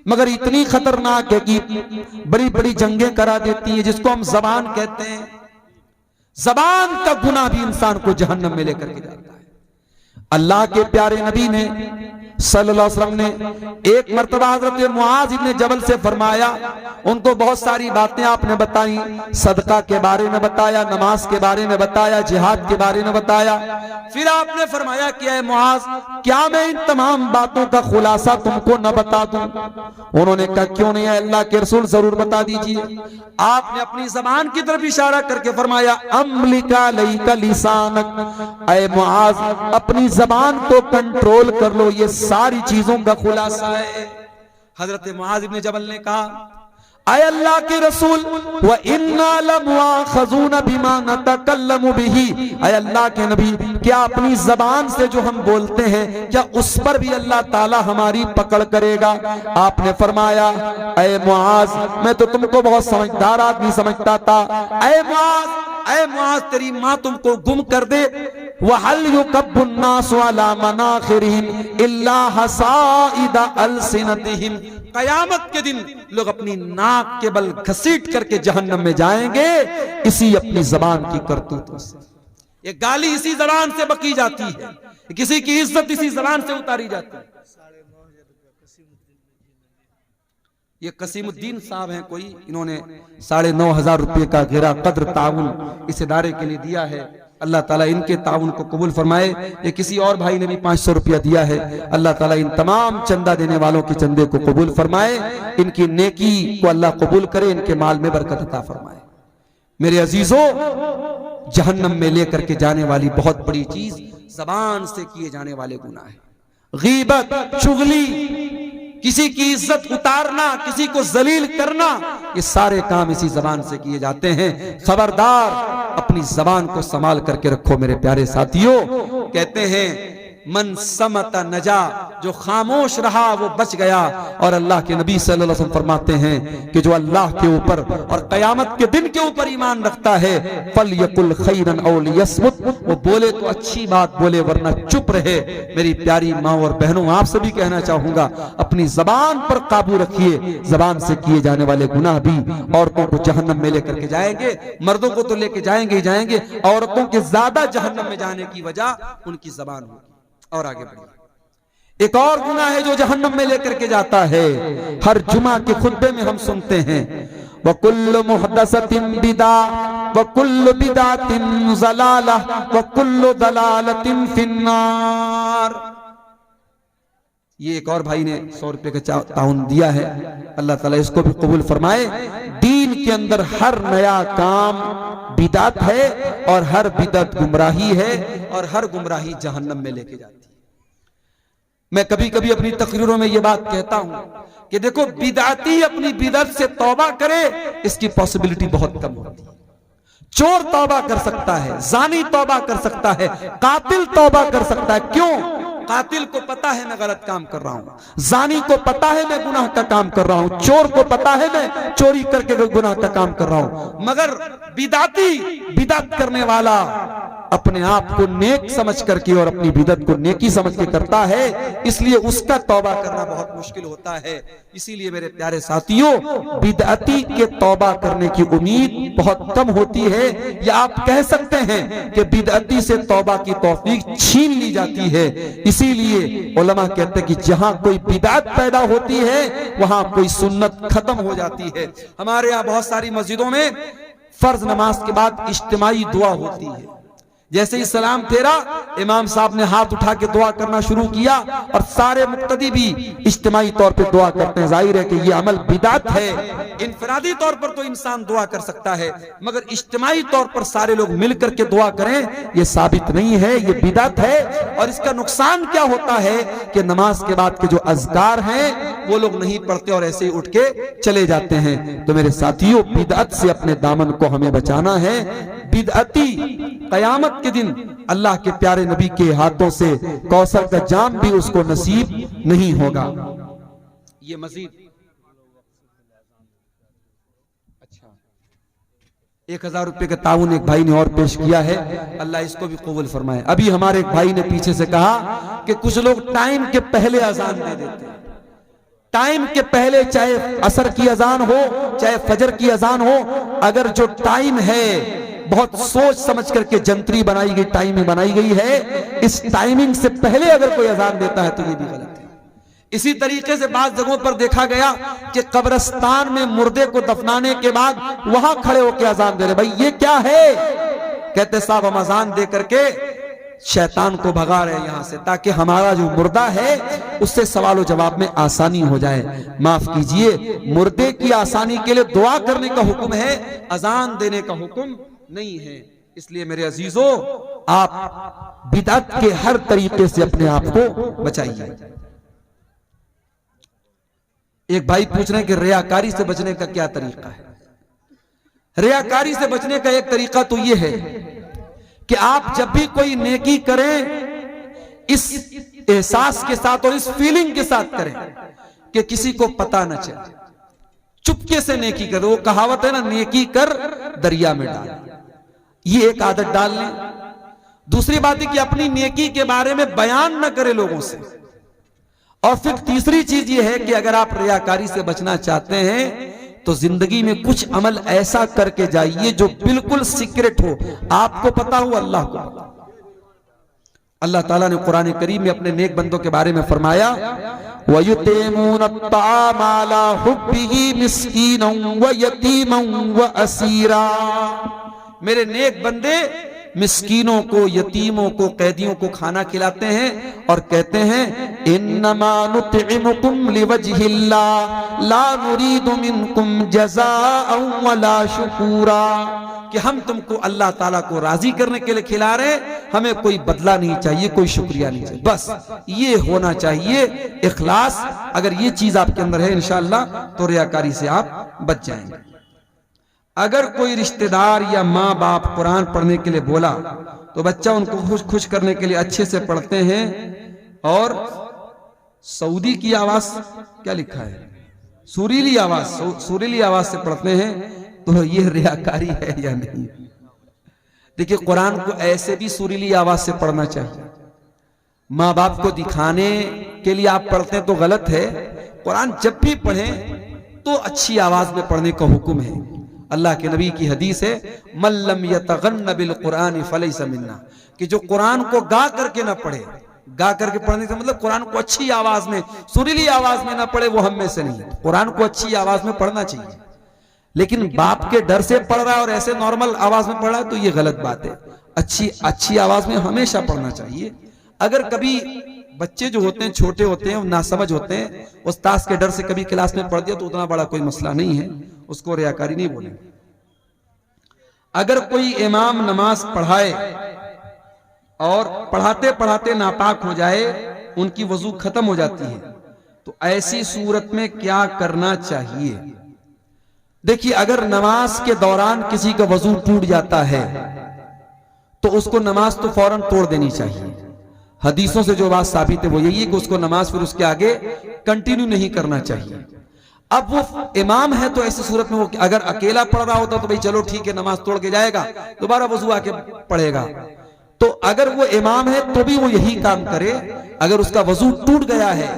मगर इतनी खतरनाक है कि बड़ी बड़ी जंगें करा देती है, जिसको हम जबान कहते हैं। जबान का गुनाह भी इंसान को जहन्नम में लेकर के जाता है। अल्लाह के प्यारे नबी ने सल्लल्लाहु अलैहि वसल्लम ने एक मर्तबा हजरत मुआज इब्न जबल से फरमाया, उनको बहुत सारी बातें आपने बताई, सदका के बारे में बताया, नमाज के बारे में बताया, जिहाद के बारे में बताया। फिर आपने फरमाया कि ऐ मुआज, क्या मैं इन तमाम बातों का खुलासा तुमको न बता दूं? उन्होंने कहा क्यों नहीं, अल्लाह के रसूल जरूर बता दीजिए। आपने अपनी जबान की तरफ इशारा करके फरमाया, अम्लिका लैका लिसानक, ऐ मुआज अपनी जबान को कंट्रोल कर लो, ये सारी चीजों का खुलासा है। हजरत मुआज इब्न जबल ने कहा, आय अल्लाह के रसूल व इन्ना लमुआखज़ून बिमा नतकल्लमु बिही, आय अल्लाह के नबी क्या अपनी जबान से जो हम बोलते हैं क्या उस पर भी अल्लाह ताला हमारी पकड़ करेगा? आपने फरमाया ऐ मुआज, मैं तो तुमको बहुत समझदार आदमी समझता था, ऐ मुआज तेरी माँ तुमको गुम कर दे, वहल युकब्बुन्नासु अला मनाखिरिहिम इल्ला हसाइदा अलसिनतिहिम, कयामत के दिन लोग अपनी नाक के बल घसीट करके जहन्नम में जाएंगे इसी अपनी जबान की करतूतों से। ये गाली इसी जबान से बकी जाती है, किसी की इज्जत इसी जबान से उतारी जाती है। ये कसीमुद्दीन साहब हैं कोई, इन्होंने 9,500 रुपये का गिरा कद्र ताउन इस इदारे के लिए दिया है। अल्लाह ताला इनके ताउन को कबूल फरमाए। ये किसी और भाई ने भी 500 रुपया दिया है। अल्लाह ताला इन तमाम चंदा देने वालों के चंदे को कबूल फरमाए, इनकी नेकी को अल्लाह कबूल करे, इनके माल में बरकत अता फरमाए। मेरे अजीजों, जहन्नम में लेकर के जाने वाली बहुत बड़ी चीज जबान से किए जाने वाले गुनाह है। गीबत, चुगली, किसी की इज्जत उतारना, किसी को जलील करना, ये सारे काम इसी जबान से किए जाते हैं। खबरदार, अपनी जबान को संभाल करके रखो मेरे प्यारे साथियों। कहते हैं मन समता नजा, जो खामोश रहा वो बच गया। और अल्लाह के नबी सल्लल्लाहु अलैहि वसल्लम फरमाते हैं कि जो अल्लाह के ऊपर और कयामत के दिन के ऊपर ईमान रखता है, फलयकुल खैरन औ लियस्मुत, वो बोले तो अच्छी बात बोले वरना चुप रहे। मेरी प्यारी माँ और बहनों, आपसे भी कहना चाहूंगा, अपनी जबान पर काबू रखिए। जबान से किए जाने वाले गुनाह भी औरतों को जहन्नम में लेकर के जाएंगे, मर्दों को तो लेके जाएंगे ही जाएंगे। औरतों के ज्यादा जहन्नम में जाने की वजह उनकी जबान होगी। और आगे बढ़िए, एक और गुनाह है जो जहन्नम में लेकर के जाता है। हर जुमा के खुतबे में हम सुनते हैं, वकुल्लु मुहदसतिन बिदा वकुल्लु बिदातिन ज़लाला वकुल्लु दलालतिन फिन्नार। ये एक और भाई ने 100 रुपए का ताउन दिया है, अल्लाह ताला इसको भी कबूल फरमाए। दीन के अंदर हर नया काम बिदात है और हर बिदात गुमराही है और हर गुमराही जहन्नम में लेके जाती है। मैं कभी कभी अपनी तकरीरों में ये बात कहता हूं कि देखो, बिदाती अपनी बिदअत से तौबा करे, इसकी पॉसिबिलिटी बहुत कम होती है। चोर तौबा कर सकता है, जानी तौबा कर सकता है, कातिल तौबा कर सकता है। क्यों? कातिल को पता है मैं गलत काम कर रहा हूं, जानी को पता है मैं गुनाह का काम कर रहा हूं, चोर को पता है मैं चोरी करके गुनाह का काम कर रहा हूं। मगर बिदाती, बिदअत करने वाला अपने आप को नेक समझ करके और अपनी बिदअत को नेकी समझ के करता है, इसलिए उसका तौबा करना बहुत मुश्किल होता है। इसीलिए मेरे प्यारे साथियों, बिदअती के तौबा करने की उम्मीद बहुत कम होती है, या आप कह सकते हैं कि बिदअती से तौबा की तौफीक छीन ली जाती है। इसीलिए उलमा कहते हैं कि जहां कोई बिदअत पैदा होती है वहां कोई सुन्नत खत्म हो जाती है। हमारे यहाँ बहुत सारी मस्जिदों में फर्ज नमाज के बाद इज्तिमाई दुआ होती है। जैसे ही सलाम फेरा, इमाम साहब ने हाथ उठा के दुआ करना शुरू किया और सारे मुक्तदी भी इज्तिमाई तौर पे दुआ करते हैं। जाहिर है कि ये अमल बिदात है। इनफरादी तौर पर तो इंसान दुआ कर सकता है, मगर इज्तिमाई तौर पर सारे लोग मिलकर के दुआ करें, ये साबित नहीं है, ये बिदात है। और इसका नुकसान क्या होता है कि नमाज के बाद के जो अज़कार हैं वो लोग नहीं पढ़ते और ऐसे ही उठ के चले जाते हैं। तो मेरे साथियों, बिदअत से अपने दामन को हमें बचाना है। बिदअती कयामत के दिन अल्लाह के प्यारे नबी के हाथों से कौसर का जाम भी उसको नसीब नहीं होगा। ये मजीद 1000 रुपए का ताउन एक भाई ने और पेश किया है, अल्लाह इसको भी कबूल फरमाए। अभी हमारे एक भाई ने पीछे से कहा कि कुछ लोग टाइम के पहले अजान दे देते हैं। टाइम के पहले, चाहे असर की अजान हो चाहे फजर की अजान हो, अगर जो टाइम है बहुत सोच समझ करके जंतरी बनाई गई, टाइमिंग बनाई गई है, इस टाइमिंग से पहले अगर कोई अजान देता है तो ये भी गलत है। इसी तरीके से बात जगहों पर देखा गया कि कब्रिस्तान में मुर्दे को दफनाने के बाद वहां खड़े होकर अजान दे रहे। भाई ये क्या है? कहते साहब हम अजान दे करके शैतान को भगा रहे यहां से, ताकि हमारा जो मुर्दा है उससे सवाल जवाब में आसानी हो जाए। माफ कीजिए, मुर्दे की आसानी के लिए दुआ करने का हुक्म है, अजान देने का हुक्म नहीं है। इसलिए मेरे अजीजों, आप बिदअत के हर तरीके से अपने आप को बचाइए। एक भाई पूछ रहे हैं कि रियाकारी से बचने का क्या तरीका है। रियाकारी से बचने का एक तरीका तो यह है कि आप जब भी कोई नेकी करें इस एहसास के साथ और इस फीलिंग के साथ करें कि किसी को पता न चले, चुपके से नेकी करो। वो कहावत है ना, नेकी कर दरिया में डाल, ये एक आदत डाल लें। दूसरी बात है कि अपनी नेकी के बारे में बयान न करें लोगों से। और फिर तीसरी चीज ये है कि अगर आप रियाकारी से बचना चाहते हैं तो जिंदगी में कुछ अमल ऐसा करके जाइए जो बिल्कुल सीक्रेट हो, आपको पता हो, अल्लाह को पता। अल्लाह ताला ने कुरान करीम में अपने नेक बंदों के बारे में फरमाया, वयुतीमून अत्ताम अला हुब्बिही मिस्कीनन व यतीमन व असीरा। मेरे नेक बंदे मिस्कीनों को, यतीमों को, कैदियों को खाना खिलाते हैं और कहते हैं इन्नमा नुतइमुकुम लिवजहिल्लाह ला नुरीदु मिनकुम जज़ाअन वला शुकूरा, कि हम तुमको अल्लाह ताला को राजी करने के लिए खिला रहे हैं, हमें कोई बदला नहीं चाहिए, कोई शुक्रिया नहीं चाहिए, बस ये होना चाहिए इखलास। अगर ये चीज आपके अंदर है इंशाअल्लाह तो रियाकारी से आप बच जाएंगे। अगर कोई रिश्तेदार या माँ बाप कुरान पढ़ने के लिए बोला तो बच्चा उनको खुश करने के लिए अच्छे से पढ़ते हैं। और सऊदी की आवाज क्या लिखा है, सुरीली आवाज, सुरीली आवाज से पढ़ते हैं, तो ये रियाकारी है या नहीं? देखिए, कुरान को ऐसे भी सुरीली आवाज से पढ़ना चाहिए। माँ बाप को दिखाने के लिए आप पढ़ते हैं तो गलत है। कुरान जब भी पढ़ें तो अच्छी आवाज में पढ़ने का हुक्म है। अल्लाह के नबी की हदीस है, मल्लम यतगन्न बिल कुरान फलैसा मिन्ना, कि जो कुरान को गा करके ना पढ़े, गा करके पढ़ने से मतलब कुरान को अच्छी आवाज में, सुरीली आवाज में ना पढ़े, वो हम में से नहीं। कुरान को अच्छी आवाज में पढ़ना चाहिए, लेकिन बाप के डर से पढ़ रहा है और ऐसे नॉर्मल आवाज में पढ़ रहा है तो ये गलत बात है। अच्छी आवाज में हमेशा पढ़ना चाहिए। अगर कभी बच्चे जो होते हैं, छोटे होते हैं, नासमझ होते हैं, उस्ताद के डर से कभी क्लास में पढ़ दिया तो उतना बड़ा कोई मसला नहीं है, उसको रियाकारी नहीं बोलेंगे। अगर कोई इमाम नमाज पढ़ाए और पढ़ाते पढ़ाते नापाक हो जाए, उनकी वजू खत्म हो जाती है, तो ऐसी सूरत में क्या करना चाहिए? देखिए, अगर नमाज के दौरान किसी का वजू टूट जाता है तो उसको नमाज तो फौरन तोड़ देनी चाहिए। हदीसों से जो बात साबित है वो यही है कि उसको नमाज फिर उसके आगे कंटिन्यू नहीं करना चाहिए। अब वो इमाम है तो ऐसी सूरत में वो अगर अकेला पढ़ रहा होता तो भाई चलो ठीक है, नमाज तोड़ के जाएगा, दोबारा वजू आके पढ़ेगा। तो अगर वो इमाम है तो भी वो यही काम करे। अगर उसका वजू टूट गया है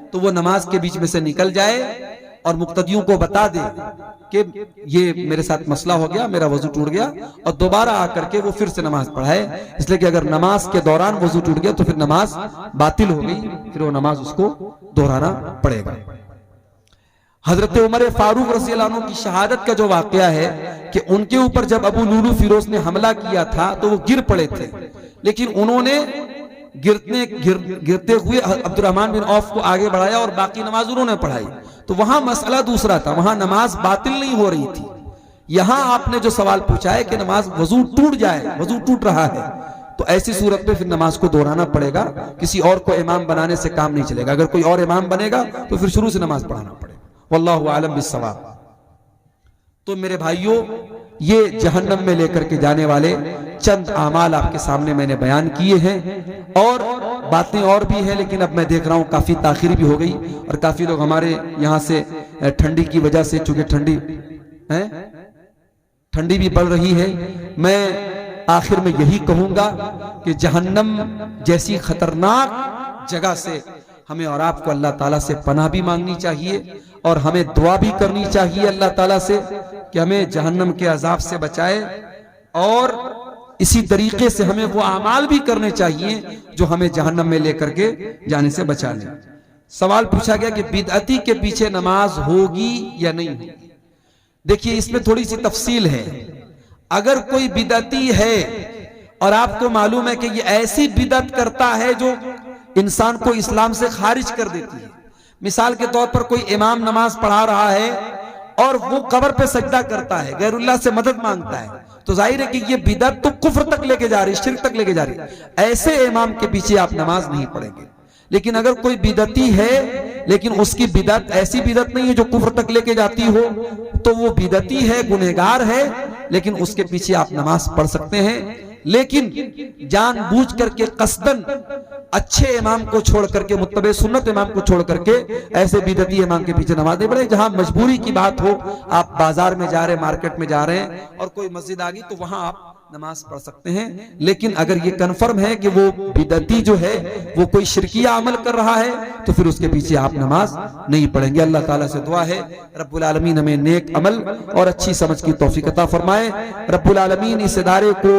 तो वो नमाज के बीच में से निकल जाए और मुक्तदियों को बता दे कि ये मेरे साथ मसला हो गया, मेरा वजू टूट गया, और दोबारा आकर के वो फिर से नमाज पढ़ाए। इसलिए कि अगर नमाज के दौरान वजू टूट गया तो फिर नमाज बातिल हो गई, फिर वो नमाज उसको दोहराना पड़ेगा। हजरत उमर फारूक रज़ी अल्लाह अन्हु की शहादत का जो वाकया है कि उनके ऊपर जब अबू लुलू फिरोज ने हमला किया था तो वो गिर पड़े थे, लेकिन उन्होंने गिरते हुए अब्दुर्रहमान बिन औफ को आगे बढ़ाया और बाकी नमाज उन्होंने पढ़ाई। तो वहां मसला दूसरा था, वहां नमाज बातिल नहीं हो रही थी। यहां आपने जो सवाल पूछा है कि नमाज वजू टूट जाए, वजू टूट रहा है, तो ऐसी सूरत में फिर नमाज को दोहराना पड़ेगा। किसी और को इमाम बनाने से काम नहीं चलेगा। अगर कोई और इमाम बनेगा तो फिर शुरू से नमाज पढ़ाना पड़ेगा। वल्लाहु आलम बिस्सवाब। तो मेरे भाइयों, ये जहन्नम में लेकर के जाने वाले चंद आमाल आपके सामने मैंने बयान किए हैं, और बातें और भी हैं, लेकिन अब मैं देख रहा हूं काफी ताखिर भी हो गई और काफी लोग हमारे यहां से ठंडी की वजह से, चूंकि ठंडी भी बढ़ रही है, मैं आखिर में यही कहूंगा कि जहन्नम जैसी खतरनाक जगह से हमें और आपको अल्लाह ताला से पनाह भी मांगनी चाहिए और हमें दुआ भी करनी चाहिए अल्लाह ताला से कि हमें जहन्नम के अजाब से बचाए। और इसी तरीके से हमें वो अमाल भी करने चाहिए जो हमें जहन्नम में लेकर के जाने से बचा ले। सवाल पूछा गया कि बिदअती के पीछे नमाज होगी या नहीं होगी। देखिए, इसमें थोड़ी सी तफसील है। अगर कोई बिदअती है और आपको मालूम है कि ये ऐसी बिदअत करता है जो इंसान को इस्लाम से खारिज कर देती है, मिसाल के तौर पर कोई इमाम नमाज पढ़ा रहा है और वो कब्र पे सजदा करता है, गैरुल्लाह से मदद मांगता है, तो जाहिर है कि ये बिदअत तो कुफ्र तक लेके जा रही, शिर्क तक लेके जा रही। ऐसे इमाम के पीछे आप नमाज नहीं पढ़ेंगे। लेकिन अगर कोई बिदती है लेकिन उसकी बिदत ऐसी बिदत नहीं है जो कुफ्र तक लेके जाती हो, तो वो बिदती है, गुनहगार है, लेकिन उसके पीछे आप नमाज पढ़ सकते हैं। लेकिन जानबूझ करके कसदन अच्छे इमाम को छोड़ करके, मुत्तबे सुन्नत इमाम को छोड़ करके ऐसे बिदती इमाम के पीछे नमाज नहीं पढ़े। जहां मजबूरी की बात हो, आप बाजार में जा रहे हैं, मार्केट में जा रहे हैं और कोई मस्जिद आ गई, तो वहां आप नमाज पढ़ सकते हैं। लेकिन अगर ये कन्फर्म है कि वो बिदती जो है वो कोई शिरकिया अमल कर रहा है, तो फिर उसके पीछे आप नमाज नहीं पढ़ेंगे। अल्लाह ताला से दुआ है रब्बुल आलमीन हमें नेक अमल और अच्छी समझ की तौफीक अता फरमाए। रब्बुल आलमीन इस इदारे को,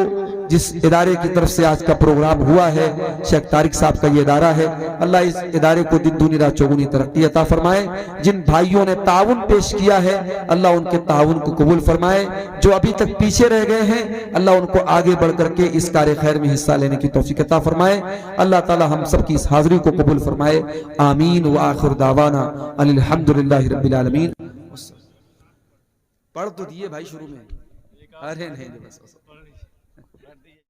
जिस इदारे की तरफ से आज का प्रोग्राम हुआ है, शेख तारिक साहब का ये इदारा है, अल्लाह इस इदारे को दिन दूनी रात चौगुनी तरक्की अता फरमाए। जिन भाइयों ने ताउन पेश किया है, अल्लाह उनके ताउन को कबूल फरमाए। जो अभी तक पीछे रह गए हैं, अल्लाह उनको आगे बढ़ करके इस कार्य खैर में हिस्सा लेने की तौफीक अता फरमाए। अल्लाह ताला हम सब की इस हाजिरी को कबूल फरमाए। आमीन व आखिर दावाना अनिल हम्दुलिल्लाहि रब्बिल आलमीन। पढ़ तो दिए भाई शुरू में, अरे नहीं बस